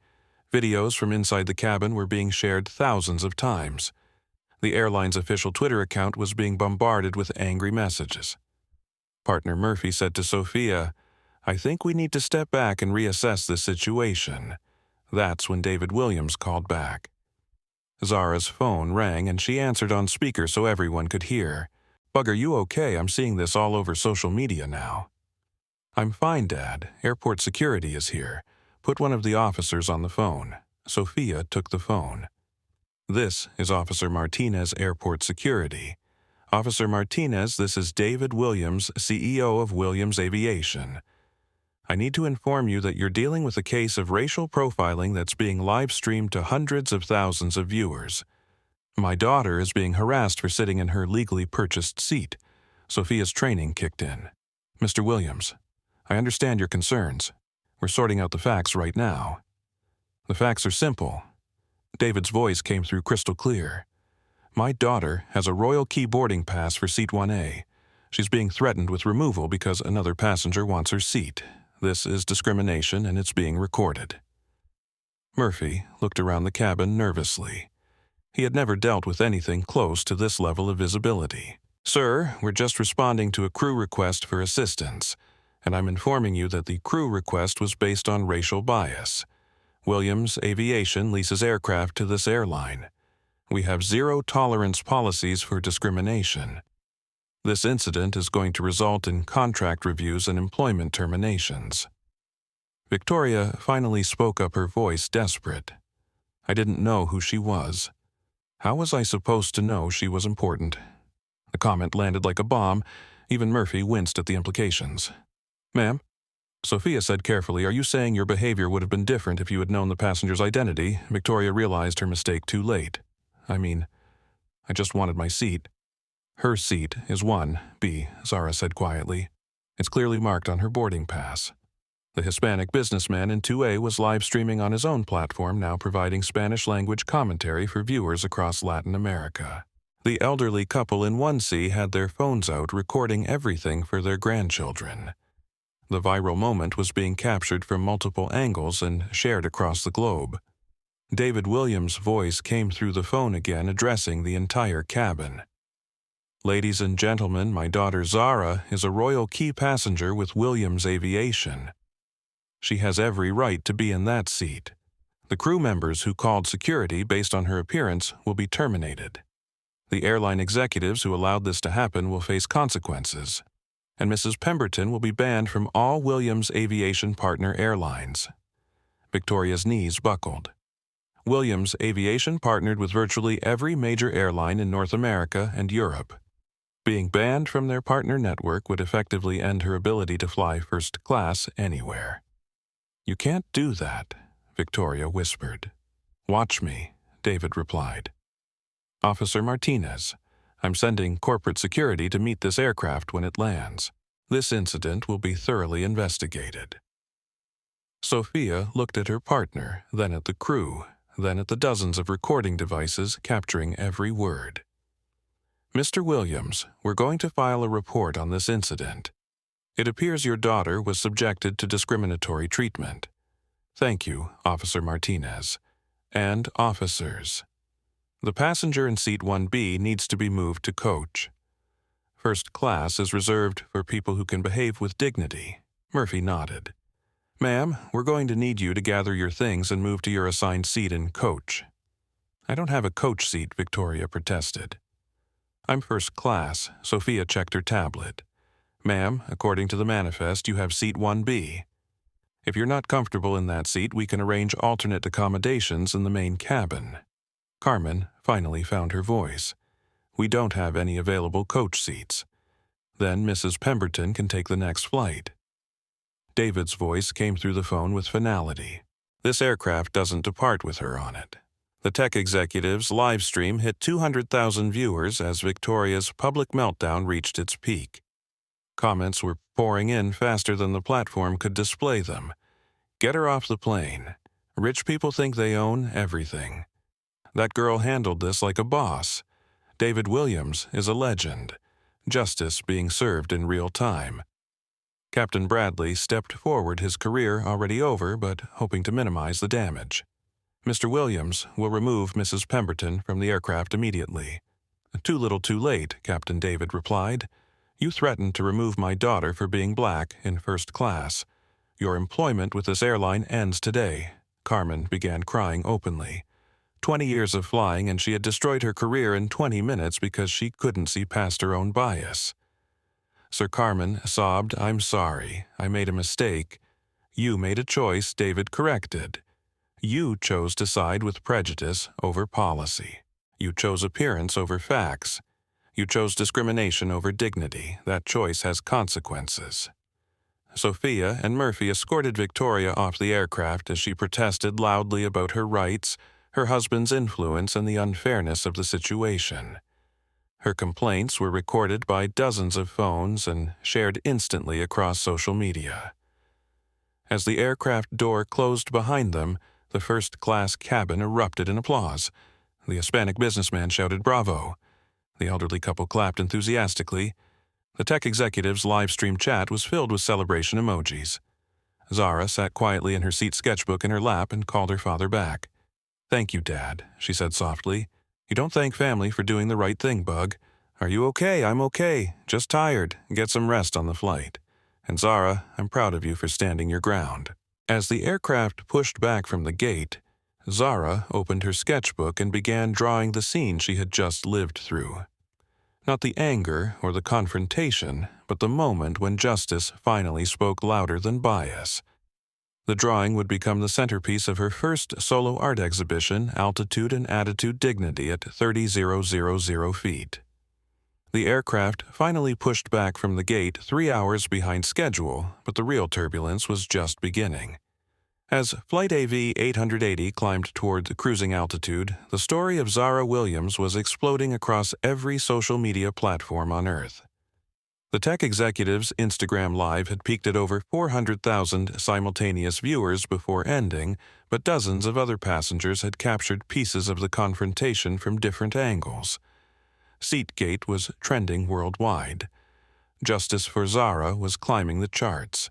Videos from inside the cabin were being shared thousands of times. The airline's official Twitter account was being bombarded with angry messages. Partner Murphy said to Sophia, I think we need to step back and reassess this situation. That's when David Williams called back. Zara's phone rang and she answered on speaker so everyone could hear. Bug, are you okay? I'm seeing this all over social media now. I'm fine, Dad. Airport security is here. Put one of the officers on the phone. Sophia took the phone. This is Officer Martinez, Airport Security. Officer Martinez, this is David Williams, CEO of Williams Aviation. I need to inform you that you're dealing with a case of racial profiling that's being live-streamed to hundreds of thousands of viewers. My daughter is being harassed for sitting in her legally purchased seat. Sophia's training kicked in. Mr. Williams, I understand your concerns. We're sorting out the facts right now. The facts are simple. David's voice came through crystal clear. My daughter has a royal key boarding pass for seat 1A. She's being threatened with removal because another passenger wants her seat. This is discrimination and it's being recorded. Murphy looked around the cabin nervously. He had never dealt with anything close to this level of visibility. Sir, we're just responding to a crew request for assistance, and I'm informing you that the crew request was based on racial bias. Williams Aviation leases aircraft to this airline. We have zero-tolerance policies for discrimination. This incident is going to result in contract reviews and employment terminations. Victoria finally spoke up, her voice desperate. I didn't know who she was. How was I supposed to know she was important? The comment landed like a bomb. Even Murphy winced at the implications. Ma'am? Sophia said carefully, are you saying your behavior would have been different if you had known the passenger's identity? Victoria realized her mistake too late. I just wanted my seat. Her seat is 1B, Zara said quietly. It's clearly marked on her boarding pass. The Hispanic businessman in 2A was live streaming on his own platform, now providing Spanish-language commentary for viewers across Latin America. The elderly couple in 1C had their phones out recording everything for their grandchildren. The viral moment was being captured from multiple angles and shared across the globe. David Williams' voice came through the phone again, addressing the entire cabin. Ladies and gentlemen, my daughter Zara is a royal key passenger with Williams Aviation. She has every right to be in that seat. The crew members who called security based on her appearance will be terminated. The airline executives who allowed this to happen will face consequences, and Mrs. Pemberton will be banned from all Williams Aviation partner airlines. Victoria's knees buckled. Williams Aviation partnered with virtually every major airline in North America and Europe. Being banned from their partner network would effectively end her ability to fly first class anywhere. "You can't do that," Victoria whispered. "Watch me," David replied. "Officer Martinez, I'm sending corporate security to meet this aircraft when it lands. This incident will be thoroughly investigated." Sophia looked at her partner, then at the crew, then at the dozens of recording devices capturing every word. "Mr. Williams, we're going to file a report on this incident. It appears your daughter was subjected to discriminatory treatment. Thank you, Officer Martinez. And officers. The passenger in seat 1B needs to be moved to coach. First class is reserved for people who can behave with dignity." Murphy nodded. "Ma'am, we're going to need you to gather your things and move to your assigned seat in coach." "I don't have a coach seat," Victoria protested. "I'm first class," Sophia checked her tablet. "Ma'am, according to the manifest, you have seat 1B. If you're not comfortable in that seat, we can arrange alternate accommodations in the main cabin." Carmen finally found her voice. "We don't have any available coach seats. Then Mrs. Pemberton can take the next flight." David's voice came through the phone with finality. "This aircraft doesn't depart with her on it." The tech executive's live stream hit 200,000 viewers as Victoria's public meltdown reached its peak. Comments were pouring in faster than the platform could display them. "Get her off the plane. Rich people think they own everything. That girl handled this like a boss. David Williams is a legend. Justice being served in real time." Captain Bradley stepped forward, his career already over, but hoping to minimize the damage. "Mr. Williams will remove Mrs. Pemberton from the aircraft immediately." "Too little too late," Captain David replied. "You threatened to remove my daughter for being black in first class. Your employment with this airline ends today." Carmen began crying openly. 20 years of flying, and she had destroyed her career in 20 minutes because she couldn't see past her own bias. Sir Carmen sobbed, "I'm sorry. I made a mistake." "You made a choice," David corrected. "You chose to side with prejudice over policy. You chose appearance over facts. You chose discrimination over dignity. That choice has consequences." Sophia and Murphy escorted Victoria off the aircraft as she protested loudly about her rights, her husband's influence, and the unfairness of the situation. Her complaints were recorded by dozens of phones and shared instantly across social media. As the aircraft door closed behind them, the first-class cabin erupted in applause. The Hispanic businessman shouted "Bravo!" The elderly couple clapped enthusiastically. The tech executive's live-stream chat was filled with celebration emojis. Zara sat quietly in her seat, sketchbook in her lap, and called her father back. "Thank you, Dad," she said softly. "You don't thank family for doing the right thing, Bug. Are you okay? I'm okay. Just tired. Get some rest on the flight. And Zara, I'm proud of you for standing your ground." As the aircraft pushed back from the gate, Zara opened her sketchbook and began drawing the scene she had just lived through. Not the anger or the confrontation, but the moment when justice finally spoke louder than bias. The drawing would become the centerpiece of her first solo art exhibition, Altitude and Attitude Dignity, at 30,000 feet. The aircraft finally pushed back from the gate 3 hours behind schedule, but the real turbulence was just beginning. As Flight AV 880 climbed toward the cruising altitude, the story of Zara Williams was exploding across every social media platform on Earth. The tech executive's Instagram Live had peaked at over 400,000 simultaneous viewers before ending, but dozens of other passengers had captured pieces of the confrontation from different angles. Seatgate was trending worldwide. Justice for Zara was climbing the charts.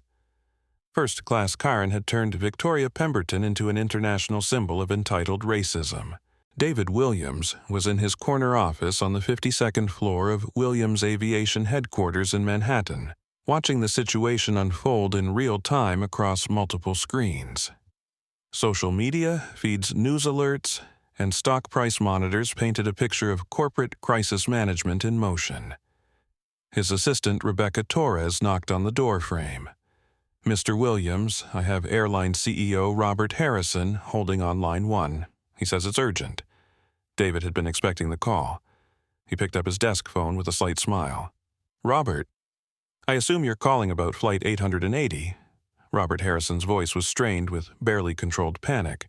First-class Karen had turned Victoria Pemberton into an international symbol of entitled racism. David Williams was in his corner office on the 52nd floor of Williams Aviation Headquarters in Manhattan, watching the situation unfold in real time across multiple screens. Social media, feeds, news alerts, and stock price monitors painted a picture of corporate crisis management in motion. His assistant, Rebecca Torres, knocked on the doorframe. "Mr. Williams, I have airline CEO Robert Harrison holding on line 1. He says it's urgent." David had been expecting the call. He picked up his desk phone with a slight smile. "Robert, I assume you're calling about Flight 880. Robert Harrison's voice was strained with barely controlled panic.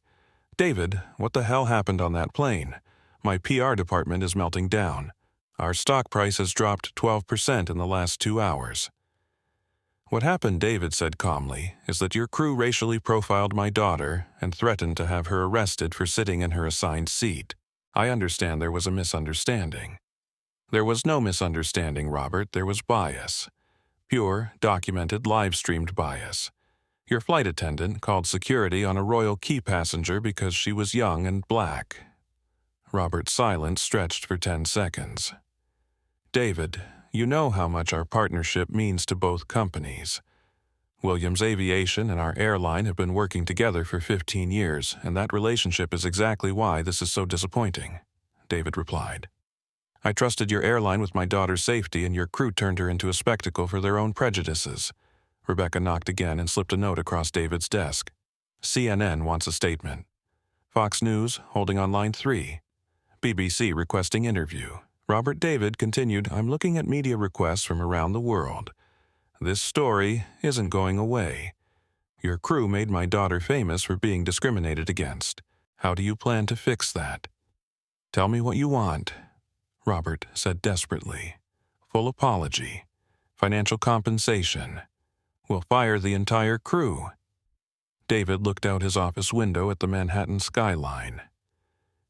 "David, what the hell happened on that plane? My PR department is melting down. Our stock price has dropped 12% in the last 2 hours." "What happened," David said calmly, "is that your crew racially profiled my daughter and threatened to have her arrested for sitting in her assigned seat. I understand there was a misunderstanding." "There was no misunderstanding, Robert. There was bias. Pure, documented, live-streamed bias. Your flight attendant called security on a Royal Key passenger because she was young and black." Robert's silence stretched for 10 seconds. "David, you know how much our partnership means to both companies. Williams Aviation and our airline have been working together for 15 years, and that relationship is exactly why this is so disappointing," David replied. "I trusted your airline with my daughter's safety, and your crew turned her into a spectacle for their own prejudices." Rebecca knocked again and slipped a note across David's desk. "CNN wants a statement. Fox News holding on line 3. BBC requesting interview." Robert David continued, "I'm looking at media requests from around the world. This story isn't going away. Your crew made my daughter famous for being discriminated against. How do you plan to fix that?" "Tell me what you want," Robert said desperately. "Full apology. Financial compensation. We'll fire the entire crew." David looked out his office window at the Manhattan skyline.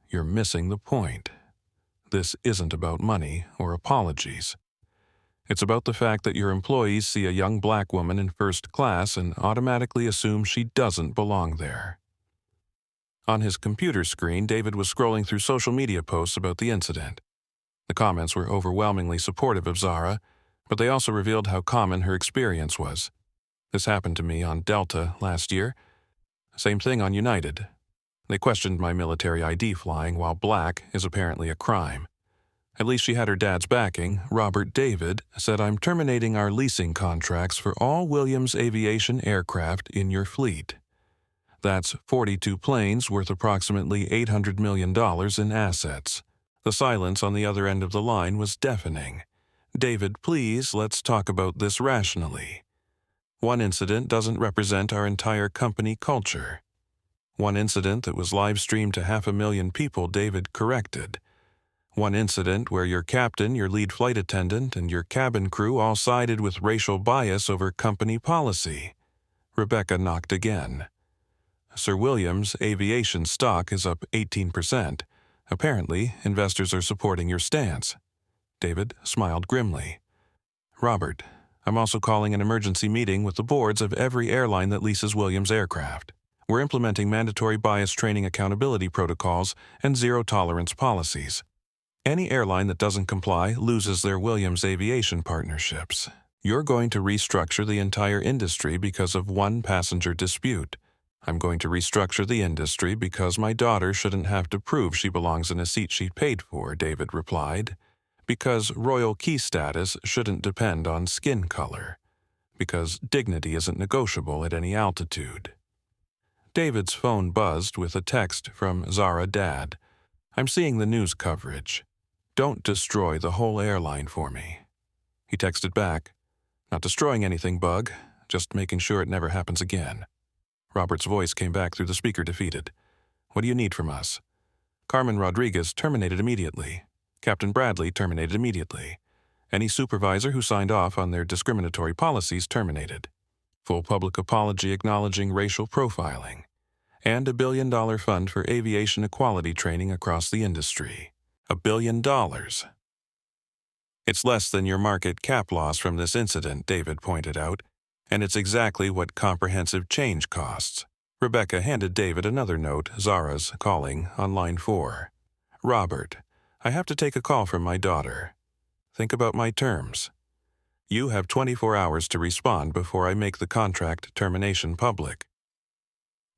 "You're missing the point. This isn't about money or apologies. It's about the fact that your employees see a young black woman in first class and automatically assume she doesn't belong there." On his computer screen, David was scrolling through social media posts about the incident. The comments were overwhelmingly supportive of Zara, but they also revealed how common her experience was. "This happened to me on Delta last year. Same thing on United. They questioned my military ID flying while black is apparently a crime. At least she had her dad's backing. Robert David said, I'm terminating our leasing contracts for all Williams Aviation aircraft in your fleet. That's 42 planes worth approximately $800 million in assets." The silence on the other end of the line was deafening. "David, please, let's talk about this rationally. One incident doesn't represent our entire company culture. One incident that was live-streamed to 500,000 people, David corrected. One incident where your captain, your lead flight attendant, and your cabin crew all sided with racial bias over company policy." Rebecca knocked again. "Sir Williams Aviation stock is up 18%. Apparently, investors are supporting your stance." David smiled grimly. "Robert, I'm also calling an emergency meeting with the boards of every airline that leases Williams aircraft. We're implementing mandatory bias training accountability protocols and zero-tolerance policies. Any airline that doesn't comply loses their Williams Aviation partnerships. You're going to restructure the entire industry because of one passenger dispute. I'm going to restructure the industry because my daughter shouldn't have to prove she belongs in a seat she paid for," David replied. "Because royal key status shouldn't depend on skin color. Because dignity isn't negotiable at any altitude." David's phone buzzed with a text from Zara Dad. "I'm seeing the news coverage. Don't destroy the whole airline for me." He texted back, "Not destroying anything, Bug. Just making sure it never happens again." Robert's voice came back through the speaker, defeated. "What do you need from us?" "Carmen Rodriguez terminated immediately. Captain Bradley terminated immediately. Any supervisor who signed off on their discriminatory policies terminated. Full public apology acknowledging racial profiling. And $1 billion fund for aviation equality training across the industry. $1 billion. It's less than your market cap loss from this incident," David pointed out, "and it's exactly what comprehensive change costs." Rebecca handed David another note, Zara's calling, on line 4. "Robert, I have to take a call from my daughter. Think about my terms. You have 24 hours to respond before I make the contract termination public."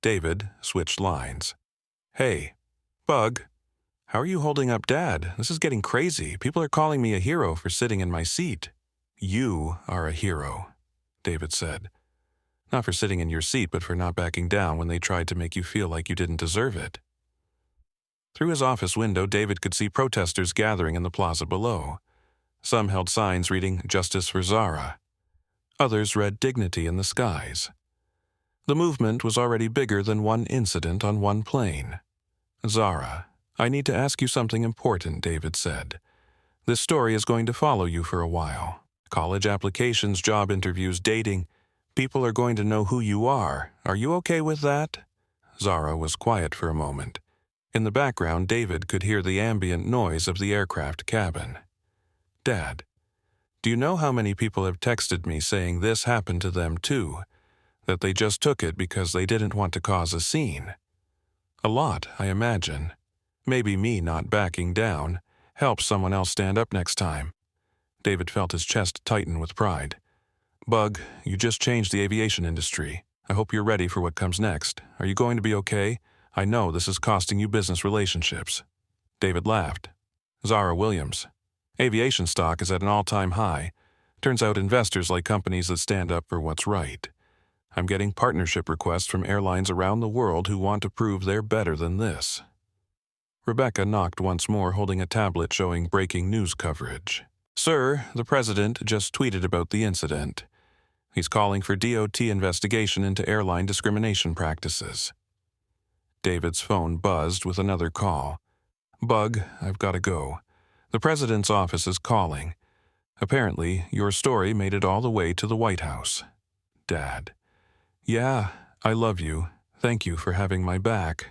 David switched lines. "Hey, Bug, how are you holding up Dad? This is getting crazy. People are calling me a hero for sitting in my seat." "You are a hero," David said. "Not for sitting in your seat, but for not backing down when they tried to make you feel like you didn't deserve it." Through his office window, David could see protesters gathering in the plaza below. Some held signs reading, "Justice for Zara." Others read, "Dignity in the skies." The movement was already bigger than one incident on one plane. "Zara, I need to ask you something important," David said. "This story is going to follow you for a while. College applications, job interviews, dating. People are going to know who you are. Are you okay with that?" Zara was quiet for a moment. In the background, David could hear the ambient noise of the aircraft cabin. "Dad, do you know how many people have texted me saying this happened to them too? That they just took it because they didn't want to cause a scene? A lot, I imagine. Maybe me not backing down helps someone else stand up next time." David felt his chest tighten with pride. "Bug, you just changed the aviation industry. I hope you're ready for what comes next. Are you going to be okay? I know this is costing you business relationships." David laughed. "Zara Williams. Aviation stock is at an all-time high. Turns out investors like companies that stand up for what's right. I'm getting partnership requests from airlines around the world who want to prove they're better than this." Rebecca knocked once more, holding a tablet showing breaking news coverage. "Sir, the president just tweeted about the incident. He's calling for DOT investigation into airline discrimination practices." David's phone buzzed with another call. "Bug, I've got to go. The president's office is calling. Apparently, your story made it all the way to the White House." Dad: "Yeah, I love you. Thank you for having my back.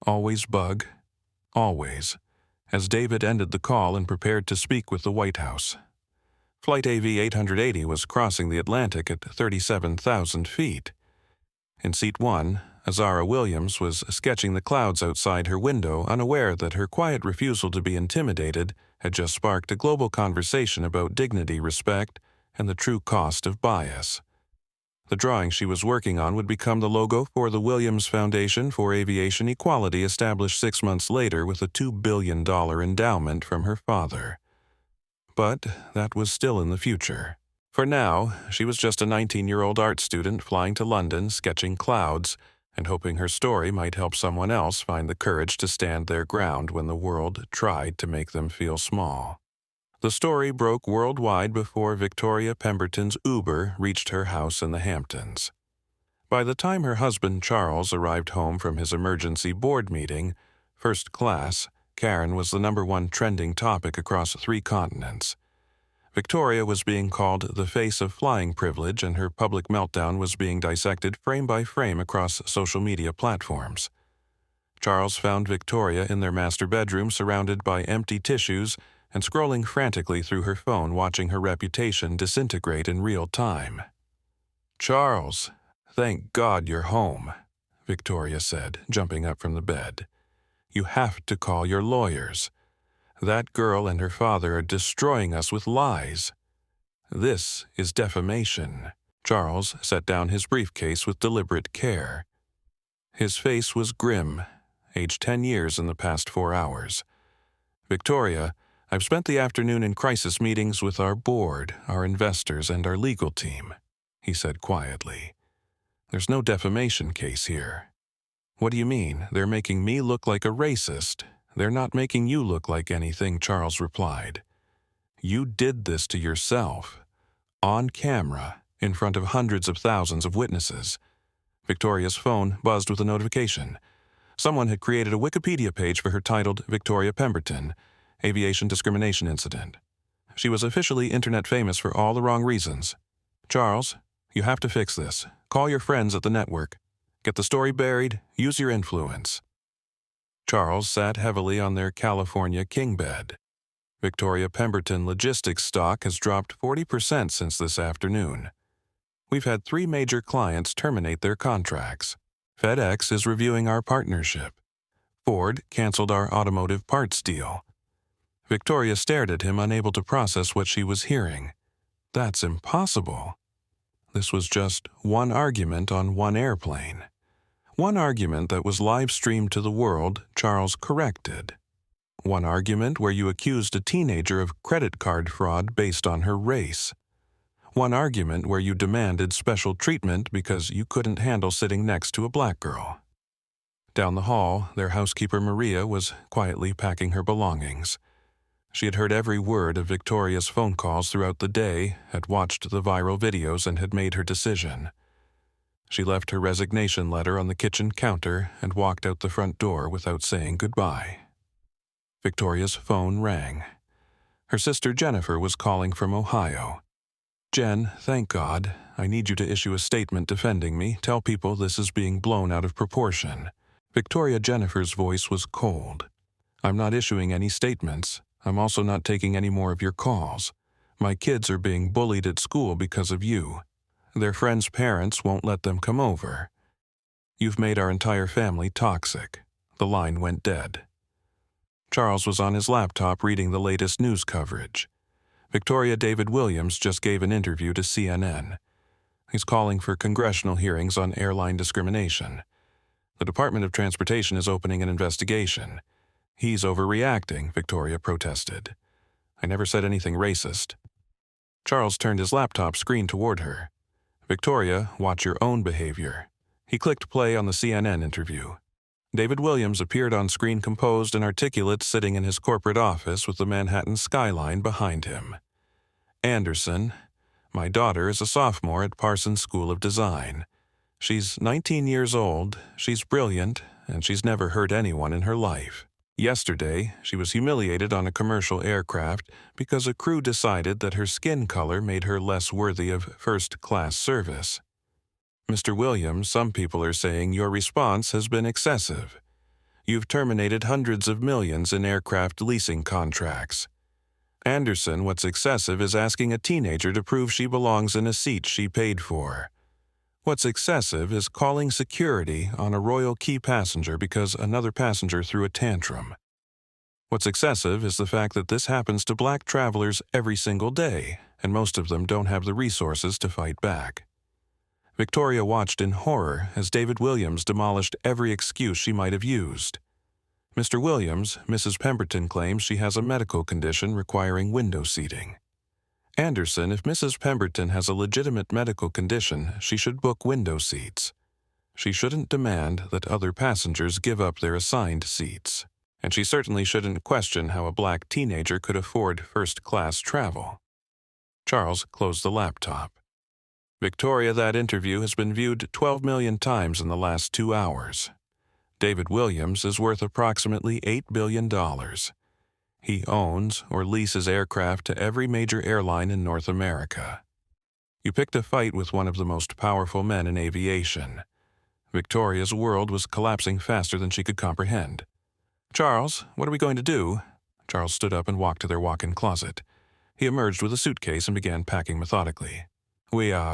Always, Bug. Always," as David ended the call and prepared to speak with the White House. Flight AV 880 was crossing the Atlantic at 37,000 feet. In Seat 1, Zara Williams was sketching the clouds outside her window, unaware that her quiet refusal to be intimidated had just sparked a global conversation about dignity, respect, and the true cost of bias. The drawing she was working on would become the logo for the Williams Foundation for Aviation Equality, established 6 months later with a $2 billion endowment from her father. But that was still in the future. For now, she was just a 19-year-old art student flying to London, sketching clouds, and hoping her story might help someone else find the courage to stand their ground when the world tried to make them feel small. The story broke worldwide before Victoria Pemberton's Uber reached her house in the Hamptons. By the time her husband Charles arrived home from his emergency board meeting, first class, Karen was the #1 trending topic across 3 continents. Victoria was being called the face of flying privilege, and her public meltdown was being dissected frame by frame across social media platforms. Charles found Victoria in their master bedroom, surrounded by empty tissues and scrolling frantically through her phone, watching her reputation disintegrate in real time. "Charles, thank God you're home," Victoria said, jumping up from the bed. "You have to call your lawyers. That girl and her father are destroying us with lies. This is defamation." Charles set down his briefcase with deliberate care. His face was grim, aged 10 years in the past 4 hours. "Victoria, I've spent the afternoon in crisis meetings with our board, our investors, and our legal team," he said quietly. "There's no defamation case here." "What do you mean? They're making me look like a racist." "They're not making you look like anything," Charles replied. "You did this to yourself. On camera, in front of hundreds of thousands of witnesses." Victoria's phone buzzed with a notification. Someone had created a Wikipedia page for her titled Victoria Pemberton, Aviation Discrimination Incident. She was officially internet famous for all the wrong reasons. "Charles, you have to fix this. Call your friends at the network. Get the story buried. Use your influence." Charles sat heavily on their California king bed. Victoria Pemberton Logistics stock has dropped 40% since this afternoon. "We've had 3 major clients terminate their contracts. FedEx is reviewing our partnership. Ford canceled our automotive parts deal." Victoria stared at him, unable to process what she was hearing. That's impossible. This was just one argument on one airplane. One argument that was live-streamed to the world, Charles corrected. One argument where you accused a teenager of credit card fraud based on her race. One argument where you demanded special treatment because you couldn't handle sitting next to a black girl. Down the hall, their housekeeper Maria was quietly packing her belongings. She had heard every word of Victoria's phone calls throughout the day, had watched the viral videos, and had made her decision. She left her resignation letter on the kitchen counter and walked out the front door without saying goodbye. Victoria's phone rang. Her sister Jennifer was calling from Ohio. "Jen, thank God. I need you to issue a statement defending me. Tell people this is being blown out of proportion." Jennifer's voice was cold. "I'm not issuing any statements. I'm also not taking any more of your calls. My kids are being bullied at school because of you. Their friends' parents won't let them come over. You've made our entire family toxic." The line went dead. Charles was on his laptop reading the latest news coverage. David Williams just gave an interview to CNN. He's calling for congressional hearings on airline discrimination. The Department of Transportation is opening an investigation. "He's overreacting," Victoria protested. "I never said anything racist." Charles turned his laptop screen toward her. "Victoria, watch your own behavior." He clicked play on the CNN interview. David Williams appeared on screen composed and articulate, sitting in his corporate office with the Manhattan skyline behind him. "Anderson, my daughter is a sophomore at Parsons School of Design. She's 19 years old, she's brilliant, and she's never hurt anyone in her life. Yesterday, she was humiliated on a commercial aircraft because a crew decided that her skin color made her less worthy of first-class service. Mr. Williams, some people are saying your response has been excessive. You've terminated hundreds of millions in aircraft leasing contracts. Anderson, what's excessive is asking a teenager to prove she belongs in a seat she paid for. What's excessive is calling security on a Royal Key passenger because another passenger threw a tantrum. What's excessive is the fact that this happens to black travelers every single day, and most of them don't have the resources to fight back." Victoria watched in horror as David Williams demolished every excuse she might have used. "Mr. Williams, Mrs. Pemberton claims she has a medical condition requiring window seating. Anderson, if Mrs. Pemberton has a legitimate medical condition, she should book window seats. She shouldn't demand that other passengers give up their assigned seats. And she certainly shouldn't question how a black teenager could afford first-class travel." Charles closed the laptop. "Victoria, that interview has been viewed 12 million times in the last 2 hours. David Williams is worth approximately $8 billion. He owns or leases aircraft to every major airline in North America. You picked a fight with one of the most powerful men in aviation." Victoria's world was collapsing faster than she could comprehend. "Charles, what are we going to do?" Charles stood up and walked to their walk-in closet. He emerged with a suitcase and began packing methodically.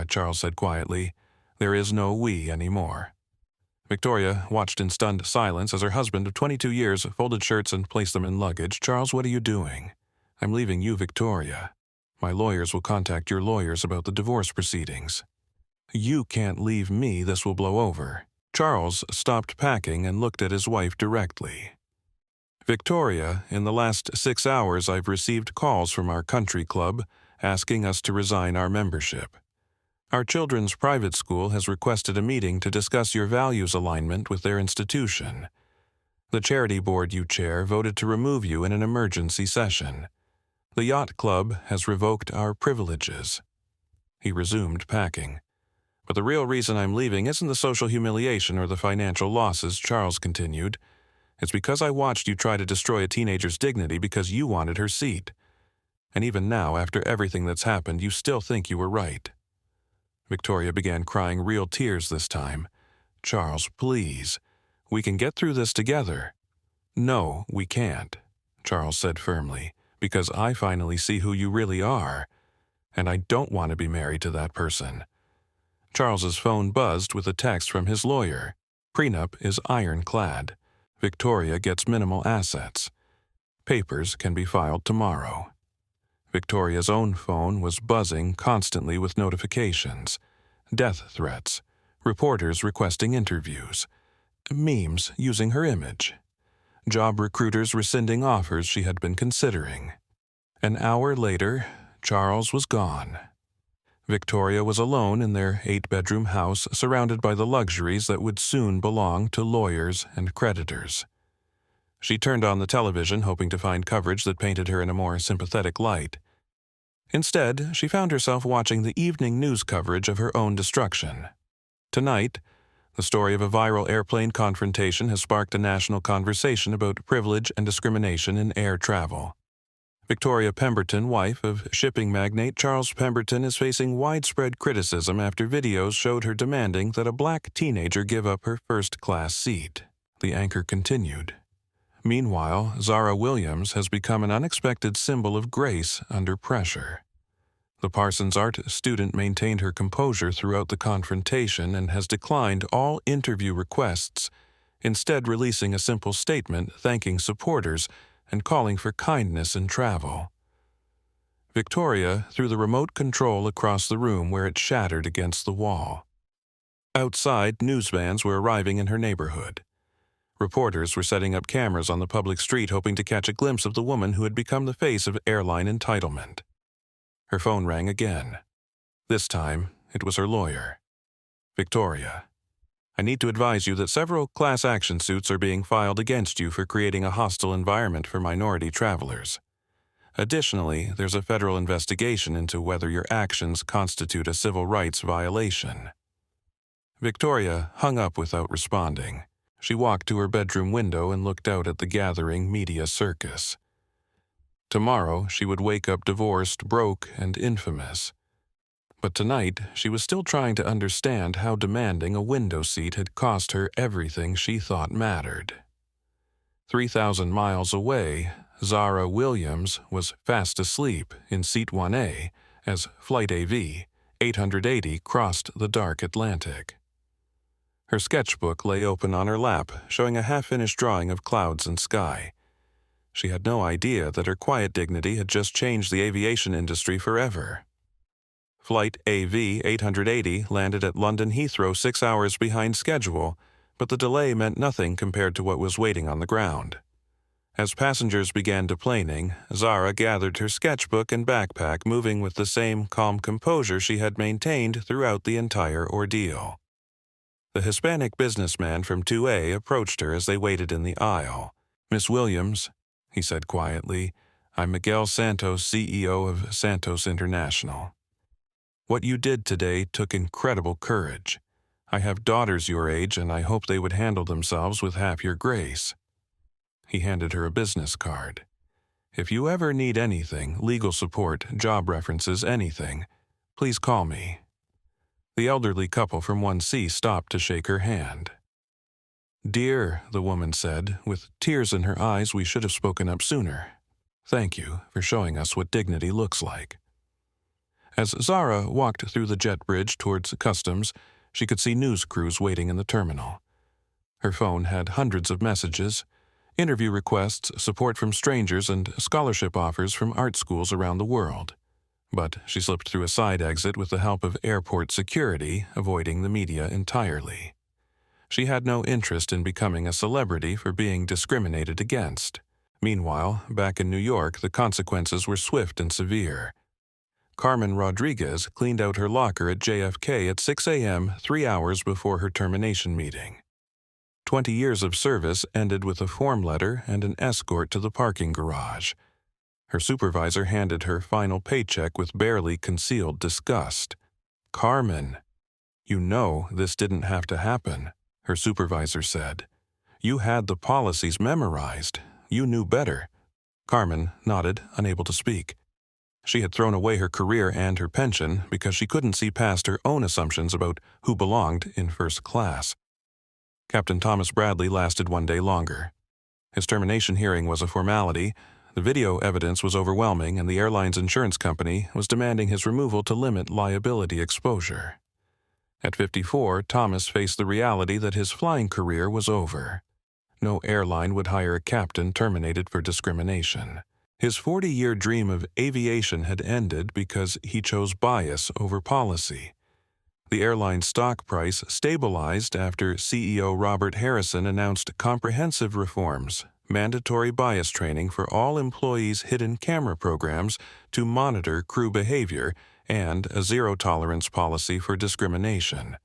Charles said quietly. "There is no we anymore." Victoria watched in stunned silence as her husband of 22 years folded shirts and placed them in luggage. "Charles, what are you doing?" "I'm leaving you, Victoria. My lawyers will contact your lawyers about the divorce proceedings." "You can't leave me. This will blow over." Charles stopped packing and looked at his wife directly. "Victoria, in the last 6 hours I've received calls from our country club asking us to resign our membership. Our children's private school has requested a meeting to discuss your values alignment with their institution. The charity board you chair voted to remove you in an emergency session. The yacht club has revoked our privileges." He resumed packing. "But the real reason I'm leaving isn't the social humiliation or the financial losses," Charles continued. "It's because I watched you try to destroy a teenager's dignity because you wanted her seat. And even now, after everything that's happened, you still think you were right." Victoria began crying real tears this time. "Charles, please. We can get through this together." "No, we can't," Charles said firmly, "because I finally see who you really are, and I don't want to be married to that person." Charles's phone buzzed with a text from his lawyer. "Prenup is ironclad. Victoria gets minimal assets. Papers can be filed tomorrow." Victoria's own phone was buzzing constantly with notifications, death threats, reporters requesting interviews, memes using her image, job recruiters rescinding offers she had been considering. An hour later, Charles was gone. Victoria was alone in their 8-bedroom house, surrounded by the luxuries that would soon belong to lawyers and creditors. She turned on the television, hoping to find coverage that painted her in a more sympathetic light. Instead, she found herself watching the evening news coverage of her own destruction. Tonight, the story of a viral airplane confrontation has sparked a national conversation about privilege and discrimination in air travel. Victoria Pemberton, wife of shipping magnate Charles Pemberton, is facing widespread criticism after videos showed her demanding that a black teenager give up her first-class seat. The anchor continued. Meanwhile, Zara Williams has become an unexpected symbol of grace under pressure. The Parsons art student maintained her composure throughout the confrontation and has declined all interview requests, instead releasing a simple statement thanking supporters and calling for kindness in travel. Victoria threw the remote control across the room where it shattered against the wall. Outside, news vans were arriving in her neighborhood. Reporters were setting up cameras on the public street hoping to catch a glimpse of the woman who had become the face of airline entitlement. Her phone rang again. This time, it was her lawyer. Victoria, I need to advise you that several class action suits are being filed against you for creating a hostile environment for minority travelers. Additionally, there's a federal investigation into whether your actions constitute a civil rights violation. Victoria hung up without responding. She walked to her bedroom window and looked out at the gathering media circus. Tomorrow, she would wake up divorced, broke, and infamous. But tonight, she was still trying to understand how demanding a window seat had cost her everything she thought mattered. 3,000 miles away, Zara Williams was fast asleep in Seat 1A as Flight AV 880 crossed the dark Atlantic. Her sketchbook lay open on her lap, showing a half-finished drawing of clouds and sky. She had no idea that her quiet dignity had just changed the aviation industry forever. Flight AV 880 landed at London Heathrow 6 hours behind schedule, but the delay meant nothing compared to what was waiting on the ground. As passengers began deplaning, Zara gathered her sketchbook and backpack, moving with the same calm composure she had maintained throughout the entire ordeal. The Hispanic businessman from 2A approached her as they waited in the aisle. "Miss Williams," he said quietly, "I'm Miguel Santos, CEO of Santos International. What you did today took incredible courage. I have daughters your age, and I hope they would handle themselves with half your grace." He handed her a business card. "If you ever need anything, legal support, job references, anything, please call me." The elderly couple from 1C stopped to shake her hand. "Dear," the woman said, with tears in her eyes, "we should have spoken up sooner. Thank you for showing us what dignity looks like." As Zara walked through the jet bridge towards customs, she could see news crews waiting in the terminal. Her phone had hundreds of messages, interview requests, support from strangers, and scholarship offers from art schools around the world. But she slipped through a side exit with the help of airport security, avoiding the media entirely. She had no interest in becoming a celebrity for being discriminated against. Meanwhile, back in New York, the consequences were swift and severe. Carmen Rodriguez cleaned out her locker at JFK at 6 a.m., 3 hours before her termination meeting. 20 years of service ended with a form letter and an escort to the parking garage. Her supervisor handed her final paycheck with barely concealed disgust. "Carmen, you know this didn't have to happen," her supervisor said. "You had the policies memorized. You knew better." Carmen nodded, unable to speak. She had thrown away her career and her pension because she couldn't see past her own assumptions about who belonged in first class. Captain Thomas Bradley lasted 1 day longer. His termination hearing was a formality. The video evidence was overwhelming, and the airline's insurance company was demanding his removal to limit liability exposure. At 54, Thomas faced the reality that his flying career was over. No airline would hire a captain terminated for discrimination. His 40-year dream of aviation had ended because he chose bias over policy. The airline's stock price stabilized after CEO Robert Harrison announced comprehensive reforms, mandatory bias training for all employees' hidden camera programs to monitor crew behavior, and a zero-tolerance policy for discrimination.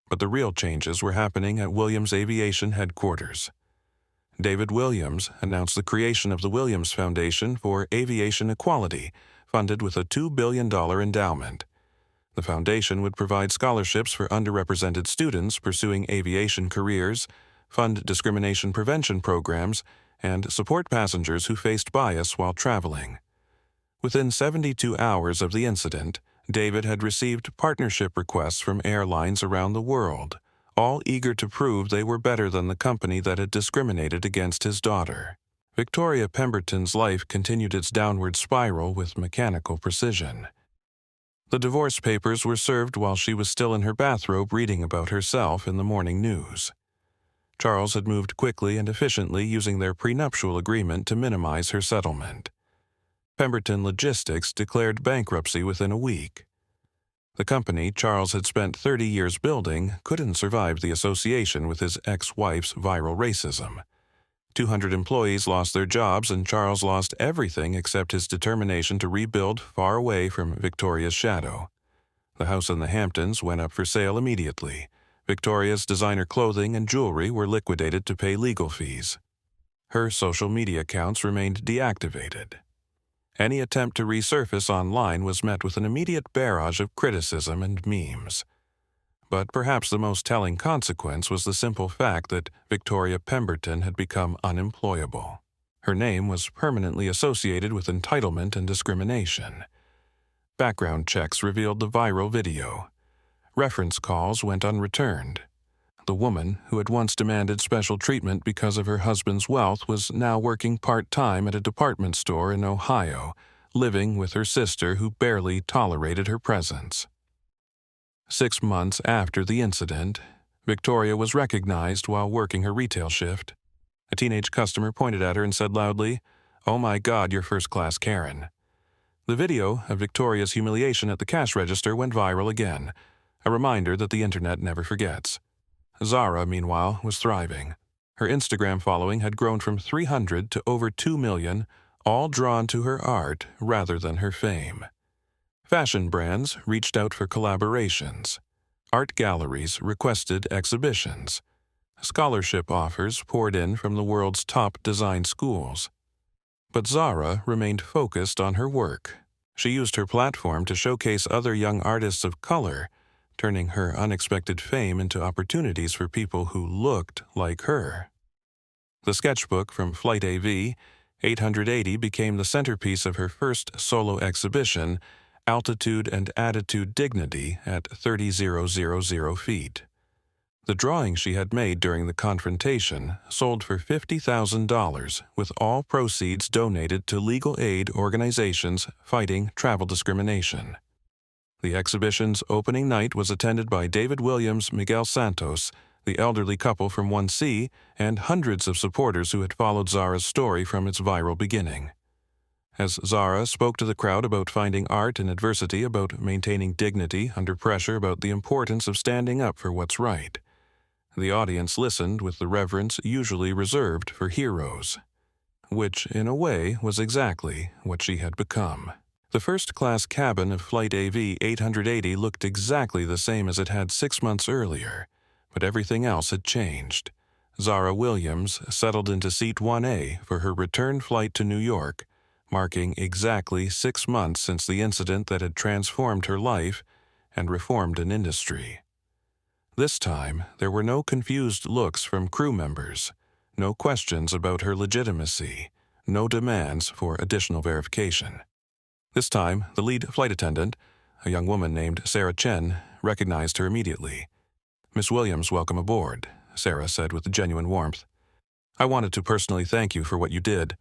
But the real changes were happening at Williams Aviation headquarters. David Williams announced the creation of the Williams Foundation for Aviation Equality, funded with a $2 billion endowment. The foundation would provide scholarships for underrepresented students pursuing aviation careers, fund discrimination prevention programs, and support passengers who faced bias while traveling. Within 72 hours of the incident, David had received partnership requests from airlines around the world, all eager to prove they were better than the company that had discriminated against his daughter. Victoria Pemberton's life continued its downward spiral with mechanical precision. The divorce papers were served while she was still in her bathrobe reading about herself in the morning news. Charles had moved quickly and efficiently using their prenuptial agreement to minimize her settlement. Pemberton Logistics declared bankruptcy within a week. The company Charles had spent 30 years building couldn't survive the association with his ex-wife's viral racism. 200 employees lost their jobs, and Charles lost everything except his determination to rebuild far away from Victoria's shadow. The house in the Hamptons went up for sale immediately. Victoria's designer clothing and jewelry were liquidated to pay legal fees. Her social media accounts remained deactivated. Any attempt to resurface online was met with an immediate barrage of criticism and memes. But perhaps the most telling consequence was the simple fact that Victoria Pemberton had become unemployable. Her name was permanently associated with entitlement and discrimination. Background checks revealed the viral video. Reference calls went unreturned. The woman, who had once demanded special treatment because of her husband's wealth, was now working part-time at a department store in Ohio, living with her sister who barely tolerated her presence. 6 months after the incident, Victoria was recognized while working her retail shift. A teenage customer pointed at her and said loudly, "Oh my God, you're first-class Karen." The video of Victoria's humiliation at the cash register went viral again, a reminder that the internet never forgets. Zara, meanwhile, was thriving. Her Instagram following had grown from 300 to over 2 million, all drawn to her art rather than her fame. Fashion brands reached out for collaborations. Art galleries requested exhibitions. Scholarship offers poured in from the world's top design schools. But Zara remained focused on her work. She used her platform to showcase other young artists of color, turning her unexpected fame into opportunities for people who looked like her. The sketchbook from Flight AV 880 became the centerpiece of her first solo exhibition, Altitude and Attitude Dignity, at 30,000 feet. The drawing she had made during the confrontation sold for $50,000, with all proceeds donated to legal aid organizations fighting travel discrimination. The exhibition's opening night was attended by David Williams, Miguel Santos, the elderly couple from 1C, and hundreds of supporters who had followed Zara's story from its viral beginning. As Zara spoke to the crowd about finding art in adversity, about maintaining dignity under pressure, about the importance of standing up for what's right, the audience listened with the reverence usually reserved for heroes, which, in a way, was exactly what she had become. The first-class cabin of Flight AV 880 looked exactly the same as it had 6 months earlier, but everything else had changed. Zara Williams settled into Seat 1A for her return flight to New York, marking exactly 6 months since the incident that had transformed her life and reformed an industry. This time, there were no confused looks from crew members, no questions about her legitimacy, no demands for additional verification. This time, the lead flight attendant, a young woman named Sarah Chen, recognized her immediately. "Miss Williams, welcome aboard," Sarah said with genuine warmth. "I wanted to personally thank you for what you did.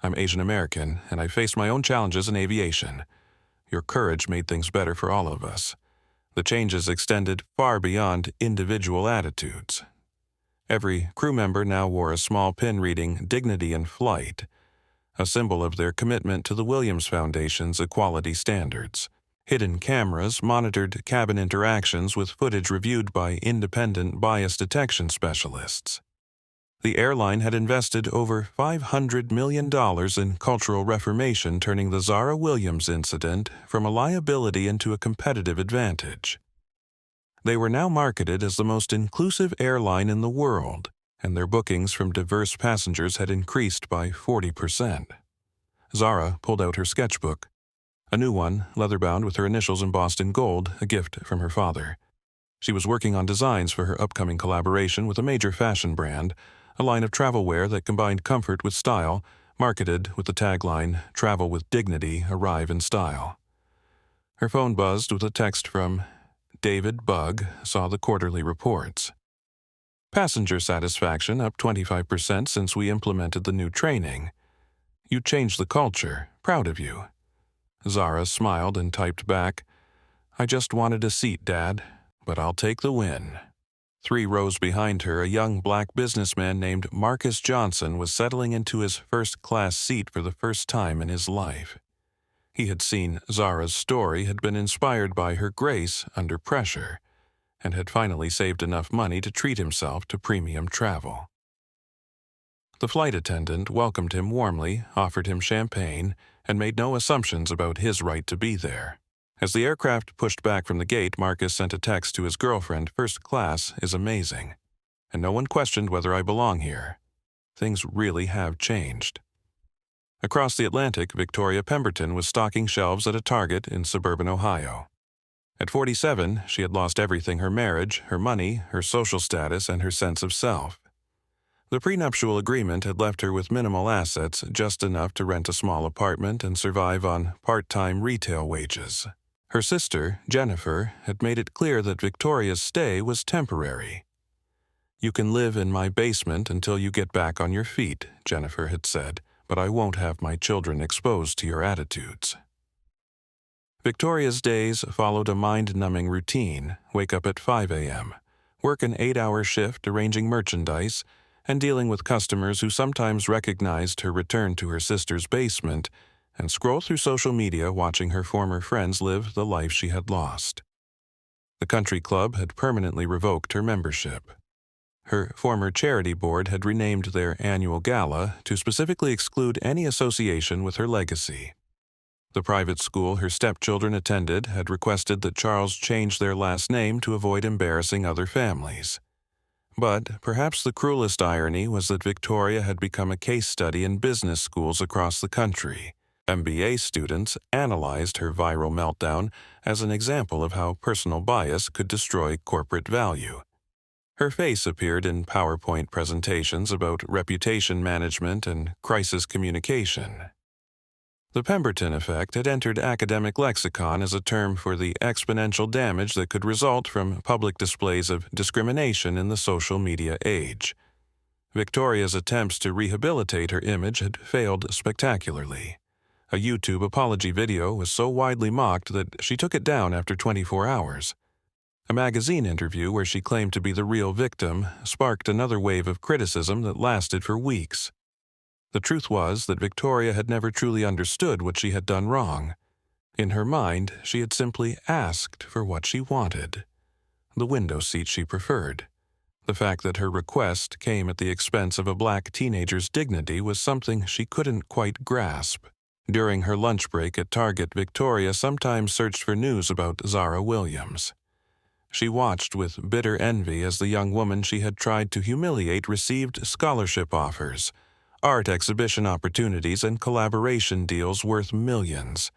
I'm Asian American, and I faced my own challenges in aviation. Your courage made things better for all of us. The changes extended far beyond individual attitudes." Every crew member now wore a small pin reading "Dignity in Flight," a symbol of their commitment to the Williams Foundation's equality standards. Hidden cameras monitored cabin interactions with footage reviewed by independent bias detection specialists. The airline had invested over $500 million in cultural reformation, turning the Zara Williams incident from a liability into a competitive advantage. They were now marketed as the most inclusive airline in the world, and their bookings from diverse passengers had increased by 40%. Zara pulled out her sketchbook. A new one, leather-bound with her initials embossed in gold, a gift from her father. She was working on designs for her upcoming collaboration with a major fashion brand, a line of travel wear that combined comfort with style, marketed with the tagline, "Travel with dignity, arrive in style." Her phone buzzed with a text from David Bugg, saw the quarterly reports. Passenger satisfaction up 25% since we implemented the new training. You changed the culture, proud of you. Zara smiled and typed back, I just wanted a seat, Dad, but I'll take the win. 3 rows behind her, a young black businessman named Marcus Johnson was settling into his first-class seat for the first time in his life. He had seen Zara's story, had been inspired by her grace under pressure, and had finally saved enough money to treat himself to premium travel. The flight attendant welcomed him warmly, offered him champagne, and made no assumptions about his right to be there. As the aircraft pushed back from the gate, Marcus sent a text to his girlfriend, "First class is amazing, and no one questioned whether I belong here. Things really have changed." Across the Atlantic, Victoria Pemberton was stocking shelves at a Target in suburban Ohio. At 47, she had lost everything: her marriage, her money, her social status, and her sense of self. The prenuptial agreement had left her with minimal assets, just enough to rent a small apartment and survive on part-time retail wages. Her sister, Jennifer, had made it clear that Victoria's stay was temporary. "You can live in my basement until you get back on your feet," Jennifer had said, "but I won't have my children exposed to your attitudes." Victoria's days followed a mind-numbing routine: wake up at 5 a.m., work an 8-hour shift arranging merchandise, and dealing with customers who sometimes recognized her return to her sister's basement, and scroll through social media watching her former friends live the life she had lost. The country club had permanently revoked her membership. Her former charity board had renamed their annual gala to specifically exclude any association with her legacy. The private school her stepchildren attended had requested that Charles change their last name to avoid embarrassing other families. But perhaps the cruelest irony was that Victoria had become a case study in business schools across the country. MBA students analyzed her viral meltdown as an example of how personal bias could destroy corporate value. Her face appeared in PowerPoint presentations about reputation management and crisis communication. The Pemberton effect had entered academic lexicon as a term for the exponential damage that could result from public displays of discrimination in the social media age. Victoria's attempts to rehabilitate her image had failed spectacularly. A YouTube apology video was so widely mocked that she took it down after 24 hours. A magazine interview where she claimed to be the real victim sparked another wave of criticism that lasted for weeks. The truth was that Victoria had never truly understood what she had done wrong. In her mind, she had simply asked for what she wanted: the window seat she preferred. The fact that her request came at the expense of a black teenager's dignity was something she couldn't quite grasp. During her lunch break at Target, Victoria sometimes searched for news about Zara Williams. She watched with bitter envy as the young woman she had tried to humiliate received scholarship offers, art exhibition opportunities, and collaboration deals worth millions.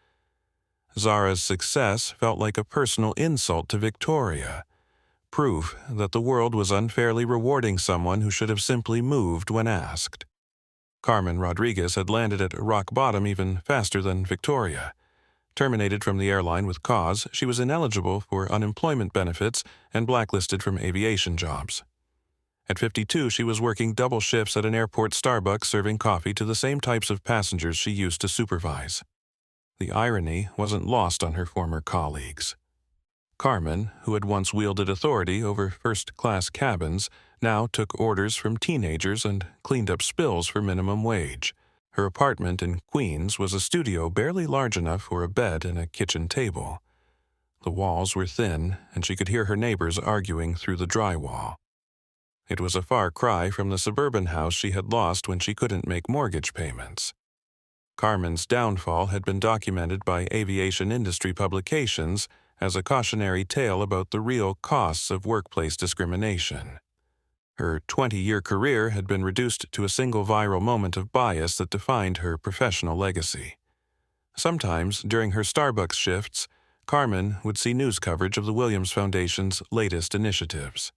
Zara's success felt like a personal insult to Victoria, proof that the world was unfairly rewarding someone who should have simply moved when asked. Carmen Rodriguez had landed at rock bottom even faster than Victoria. Terminated from the airline with cause, she was ineligible for unemployment benefits and blacklisted from aviation jobs. At 52, she was working double shifts at an airport Starbucks serving coffee to the same types of passengers she used to supervise. The irony wasn't lost on her former colleagues. Carmen, who had once wielded authority over first-class cabins, now took orders from teenagers and cleaned up spills for minimum wage. Her apartment in Queens was a studio barely large enough for a bed and a kitchen table. The walls were thin, and she could hear her neighbors arguing through the drywall. It was a far cry from the suburban house she had lost when she couldn't make mortgage payments. Carmen's downfall had been documented by aviation industry publications as a cautionary tale about the real costs of workplace discrimination. Her 20-year career had been reduced to a single viral moment of bias that defined her professional legacy. Sometimes, during her Starbucks shifts, Carmen would see news coverage of the Williams Foundation's latest initiatives.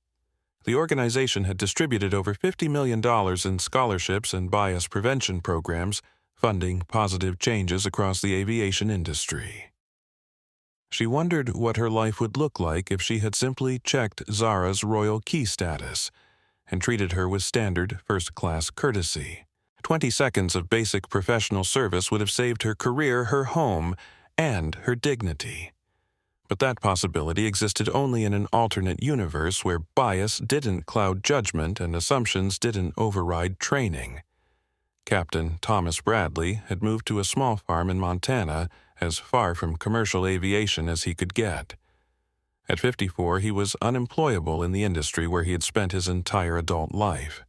The organization had distributed over $50 million in scholarships and bias prevention programs, funding positive changes across the aviation industry. She wondered what her life would look like if she had simply checked Zara's royal key status and treated her with standard first-class courtesy. 20 seconds of basic professional service would have saved her career, her home, and her dignity. But that possibility existed only in an alternate universe where bias didn't cloud judgment and assumptions didn't override training. Captain Thomas Bradley had moved to a small farm in Montana, as far from commercial aviation as he could get. At 54, he was unemployable in the industry where he had spent his entire adult life.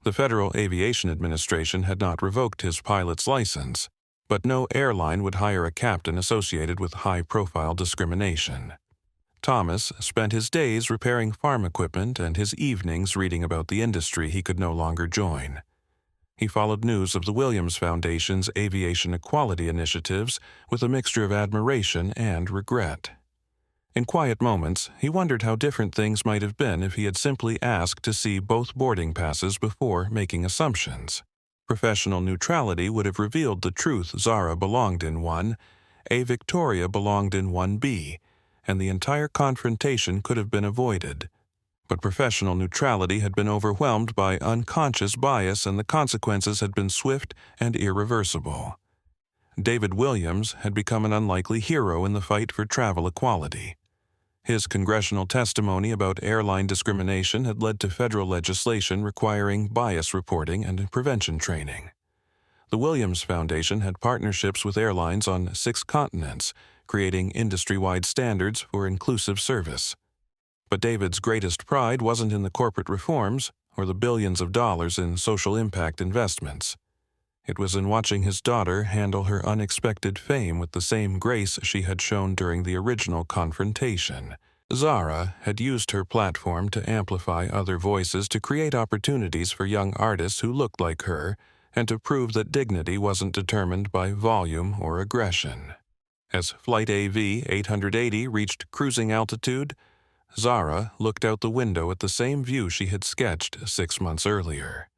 The Federal Aviation Administration had not revoked his pilot's license, but no airline would hire a captain associated with high-profile discrimination. Thomas spent his days repairing farm equipment and his evenings reading about the industry he could no longer join. He followed news of the Williams Foundation's aviation equality initiatives with a mixture of admiration and regret. In quiet moments, he wondered how different things might have been if he had simply asked to see both boarding passes before making assumptions. Professional neutrality would have revealed the truth Zara belonged in one, A. Victoria belonged in 1B, and the entire confrontation could have been avoided. But professional neutrality had been overwhelmed by unconscious bias, and the consequences had been swift and irreversible. David Williams had become an unlikely hero in the fight for travel equality. His congressional testimony about airline discrimination had led to federal legislation requiring bias reporting and prevention training. The Williams Foundation had partnerships with airlines on 6 continents, creating industry-wide standards for inclusive service. But David's greatest pride wasn't in the corporate reforms or the billions of dollars in social impact investments. It was in watching his daughter handle her unexpected fame with the same grace she had shown during the original confrontation. Zara had used her platform to amplify other voices, to create opportunities for young artists who looked like her, and to prove that dignity wasn't determined by volume or aggression. As Flight AV 880 reached cruising altitude, Zara looked out the window at the same view she had sketched 6 months earlier.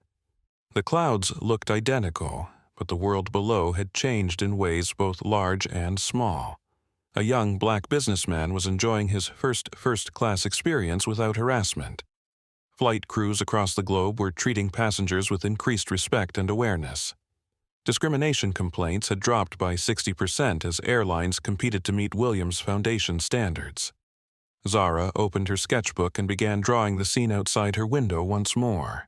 The clouds looked identical, but the world below had changed in ways both large and small. A young black businessman was enjoying his first-class experience without harassment. Flight crews across the globe were treating passengers with increased respect and awareness. Discrimination complaints had dropped by 60% as airlines competed to meet Williams Foundation standards. Zara opened her sketchbook and began drawing the scene outside her window once more.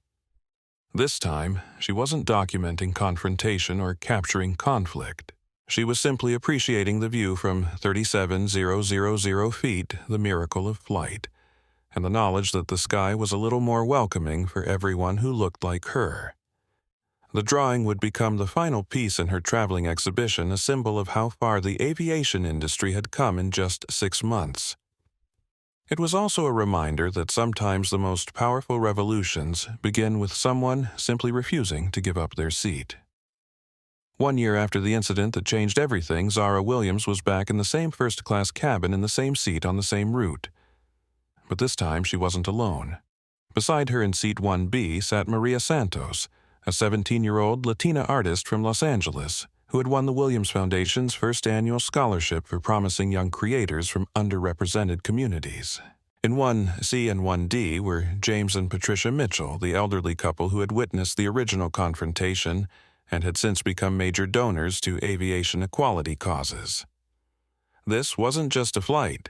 This time, she wasn't documenting confrontation or capturing conflict. She was simply appreciating the view from 37,000 feet, the miracle of flight, and the knowledge that the sky was a little more welcoming for everyone who looked like her. The drawing would become the final piece in her traveling exhibition, a symbol of how far the aviation industry had come in just 6 months. It was also a reminder that sometimes the most powerful revolutions begin with someone simply refusing to give up their seat. 1 year after the incident that changed everything, Zara Williams was back in the same first-class cabin in the same seat on the same route. But this time she wasn't alone. Beside her in seat 1B sat Maria Santos, a 17-year-old Latina artist from Los Angeles, who had won the Williams Foundation's first annual scholarship for promising young creators from underrepresented communities. In 1C and 1D were James and Patricia Mitchell, the elderly couple who had witnessed the original confrontation and had since become major donors to aviation equality causes. This wasn't just a flight.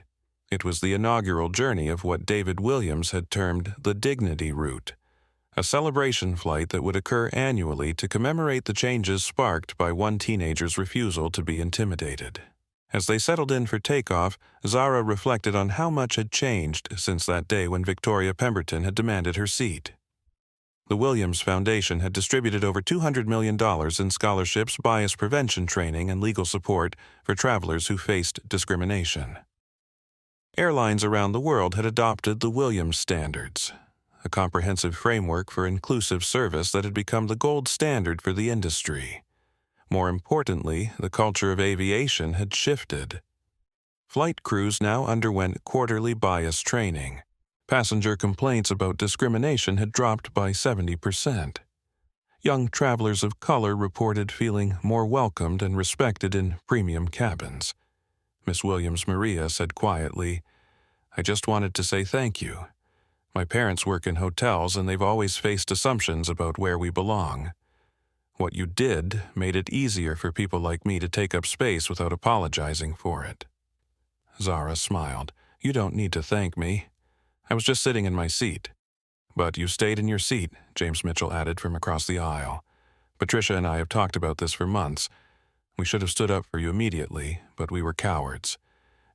It was the inaugural journey of what David Williams had termed the Dignity Route, a celebration flight that would occur annually to commemorate the changes sparked by one teenager's refusal to be intimidated. As they settled in for takeoff, Zara reflected on how much had changed since that day when Victoria Pemberton had demanded her seat. The Williams Foundation had distributed over $200 million in scholarships, bias prevention training, and legal support for travelers who faced discrimination. Airlines around the world had adopted the Williams Standards, a comprehensive framework for inclusive service that had become the gold standard for the industry. More importantly, the culture of aviation had shifted. Flight crews now underwent quarterly bias training. Passenger complaints about discrimination had dropped by 70%. Young travelers of color reported feeling more welcomed and respected in premium cabins. Miss Williams-Maria said quietly, "I just wanted to say thank you. My parents work in hotels and they've always faced assumptions about where we belong. What you did made it easier for people like me to take up space without apologizing for it." Zara smiled. "You don't need to thank me. I was just sitting in my seat." "But you stayed in your seat," James Mitchell added from across the aisle. "Patricia and I have talked about this for months. We should have stood up for you immediately, but we were cowards.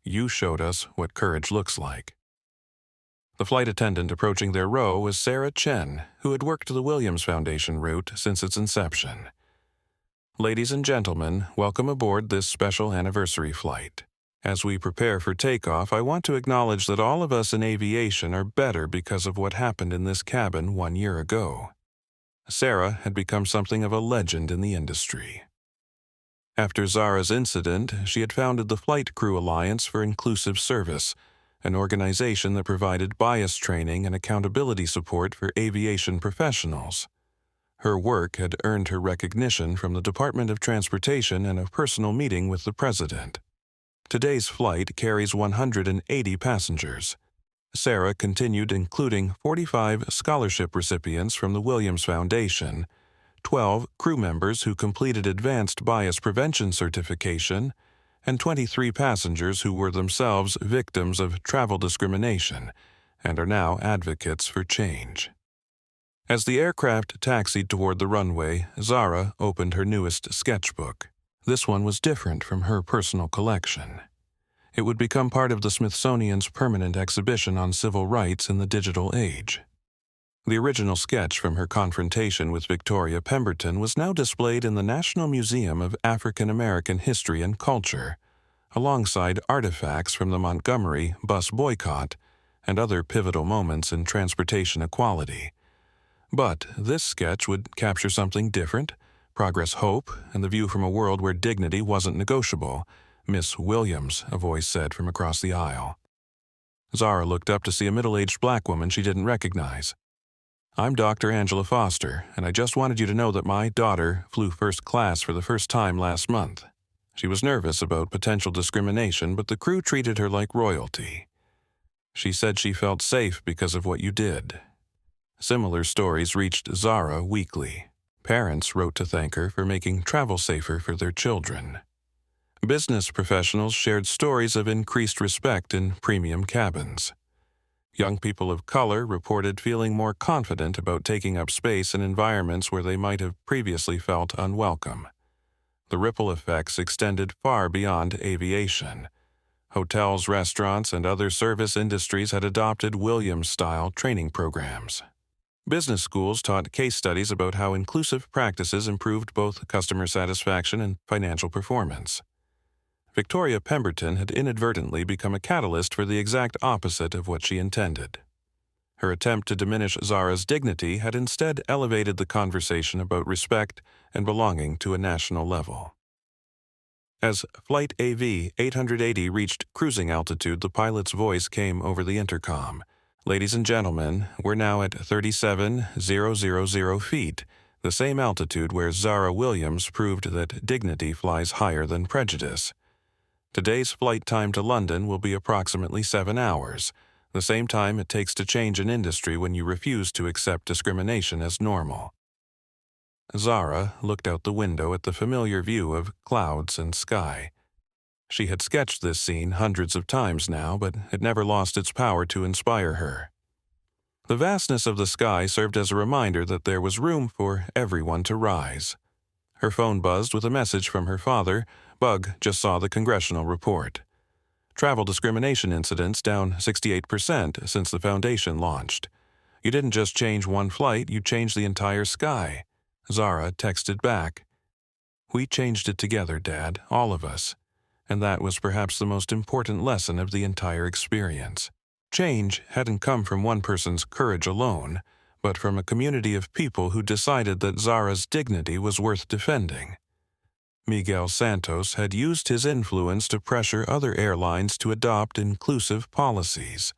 You showed us what courage looks like." The flight attendant approaching their row was Sarah Chen, who had worked the Williams Foundation route since its inception. "Ladies and gentlemen, welcome aboard this special anniversary flight. As we prepare for takeoff, I want to acknowledge that all of us in aviation are better because of what happened in this cabin 1 year ago." Sarah had become something of a legend in the industry. After Zara's incident, she had founded the Flight Crew Alliance for Inclusive Service, an organization that provided bias training and accountability support for aviation professionals. Her work had earned her recognition from the Department of Transportation and a personal meeting with the president. Today's flight carries 180 passengers. Sarah continued including 45 scholarship recipients from the Williams Foundation, 12 crew members who completed advanced bias prevention certification, and 23 passengers who were themselves victims of travel discrimination and are now advocates for change. As the aircraft taxied toward the runway, Zara opened her newest sketchbook. This one was different from her personal collection. It would become part of the Smithsonian's permanent exhibition on civil rights in the digital age. The original sketch from her confrontation with Victoria Pemberton was now displayed in the National Museum of African American History and Culture, alongside artifacts from the Montgomery bus boycott and other pivotal moments in transportation equality. But this sketch would capture something different: progress, hope, and the view from a world where dignity wasn't negotiable. "Miss Williams," a voice said from across the aisle. Zara looked up to see a middle-aged black woman she didn't recognize. "I'm Dr. Angela Foster, and I just wanted you to know that my daughter flew first class for the first time last month. She was nervous about potential discrimination, but the crew treated her like royalty. She said she felt safe because of what you did." Similar stories reached Zara weekly. Parents wrote to thank her for making travel safer for their children. Business professionals shared stories of increased respect in premium cabins. Young people of color reported feeling more confident about taking up space in environments where they might have previously felt unwelcome. The ripple effects extended far beyond aviation. Hotels, restaurants, and other service industries had adopted Williams-style training programs. Business schools taught case studies about how inclusive practices improved both customer satisfaction and financial performance. Victoria Pemberton had inadvertently become a catalyst for the exact opposite of what she intended. Her attempt to diminish Zara's dignity had instead elevated the conversation about respect and belonging to a national level. As Flight AV 880 reached cruising altitude, the pilot's voice came over the intercom. "Ladies and gentlemen, we're now at 37,000 feet, the same altitude where Zara Williams proved that dignity flies higher than prejudice. Today's flight time to London will be approximately 7 hours, the same time it takes to change an industry when you refuse to accept discrimination as normal." Zara looked out the window at the familiar view of clouds and sky. She had sketched this scene hundreds of times now, but it never lost its power to inspire her. The vastness of the sky served as a reminder that there was room for everyone to rise. Her phone buzzed with a message from her father. "Bug just saw the congressional report. Travel discrimination incidents down 68% since the foundation launched. You didn't just change one flight, you changed the entire sky." Zara texted back, "We changed it together, Dad, all of us. And that was perhaps the most important lesson of the entire experience. Change hadn't come from one person's courage alone, but from a community of people who decided that Zara's dignity was worth defending. Miguel Santos had used his influence to pressure other airlines to adopt inclusive policies.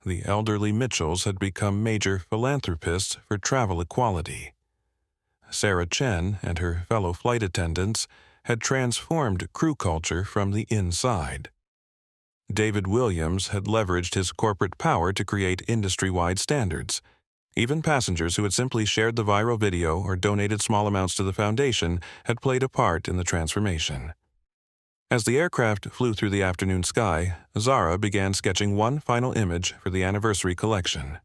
The elderly Mitchells had become major philanthropists for travel equality. Sarah Chen and her fellow flight attendants had transformed crew culture from the inside. David Williams had leveraged his corporate power to create industry-wide standards. Even passengers who had simply shared the viral video or donated small amounts to the foundation had played a part in the transformation. As the aircraft flew through the afternoon sky, Zara began sketching one final image for the anniversary collection.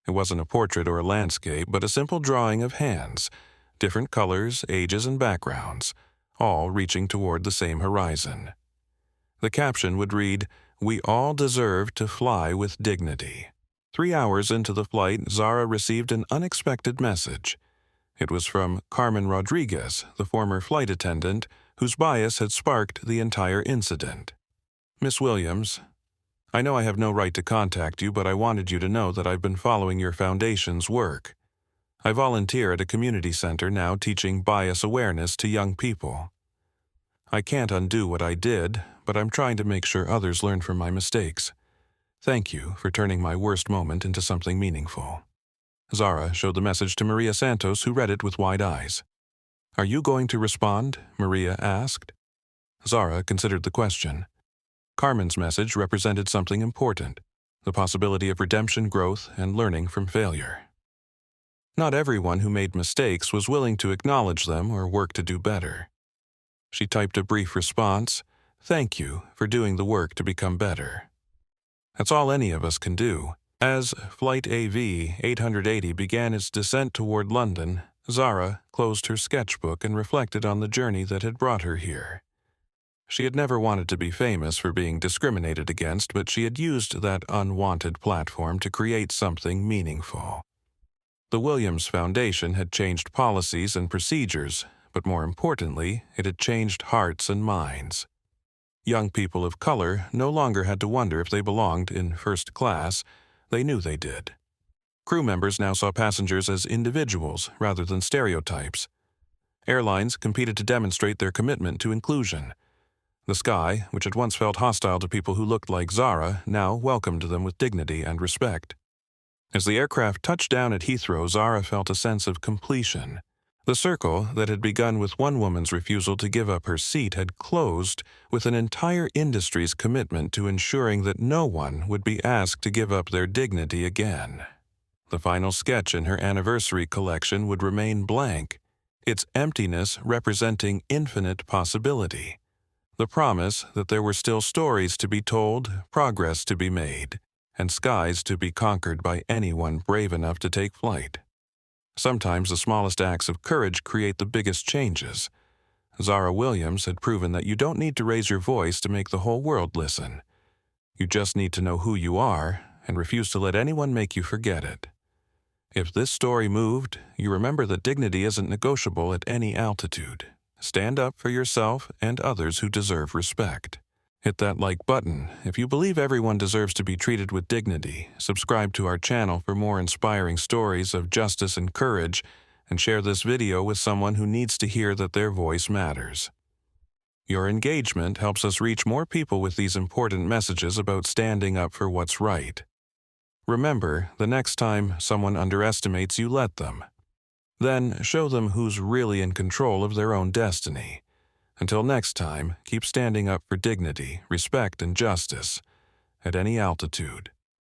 It wasn't a portrait or a landscape, but a simple drawing of hands, different colors, ages, and backgrounds, all reaching toward the same horizon. The caption would read, "We all deserve to fly with dignity." 3 hours into the flight, Zara received an unexpected message. It was from Carmen Rodriguez, the former flight attendant, whose bias had sparked the entire incident. "Miss Williams, I know I have no right to contact you, but I wanted you to know that I've been following your foundation's work. I volunteer at a community center now teaching bias awareness to young people. I can't undo what I did, but I'm trying to make sure others learn from my mistakes. Thank you for turning my worst moment into something meaningful." Zara showed the message to Maria Santos, who read it with wide eyes. "Are you going to respond?" Maria asked. Zara considered the question. Carmen's message represented something important, the possibility of redemption, growth, and learning from failure. Not everyone who made mistakes was willing to acknowledge them or work to do better. She typed a brief response, "Thank you for doing the work to become better." That's all any of us can do. As Flight AV 880 began its descent toward London, Zara closed her sketchbook and reflected on the journey that had brought her here. She had never wanted to be famous for being discriminated against, but she had used that unwanted platform to create something meaningful. The Williams Foundation had changed policies and procedures, but more importantly, it had changed hearts and minds. Young people of color no longer had to wonder if they belonged in first class. They knew they did. Crew members now saw passengers as individuals rather than stereotypes. Airlines competed to demonstrate their commitment to inclusion. The sky, which had once felt hostile to people who looked like Zara, now welcomed them with dignity and respect. As the aircraft touched down at Heathrow, Zara felt a sense of completion. The circle that had begun with one woman's refusal to give up her seat had closed with an entire industry's commitment to ensuring that no one would be asked to give up their dignity again. The final sketch in her anniversary collection would remain blank, its emptiness representing infinite possibility. The promise that there were still stories to be told, progress to be made, and skies to be conquered by anyone brave enough to take flight. Sometimes the smallest acts of courage create the biggest changes. Zara Williams had proven that you don't need to raise your voice to make the whole world listen. You just need to know who you are and refuse to let anyone make you forget it. If this story moved, you remember that dignity isn't negotiable at any altitude. Stand up for yourself and others who deserve respect. Hit that like button if you believe everyone deserves to be treated with dignity. Subscribe to our channel for more inspiring stories of justice and courage, and share this video with someone who needs to hear that their voice matters. Your engagement helps us reach more people with these important messages about standing up for what's right. Remember, the next time someone underestimates you, let them. Then show them who's really in control of their own destiny. Until next time, keep standing up for dignity, respect, and justice at any altitude.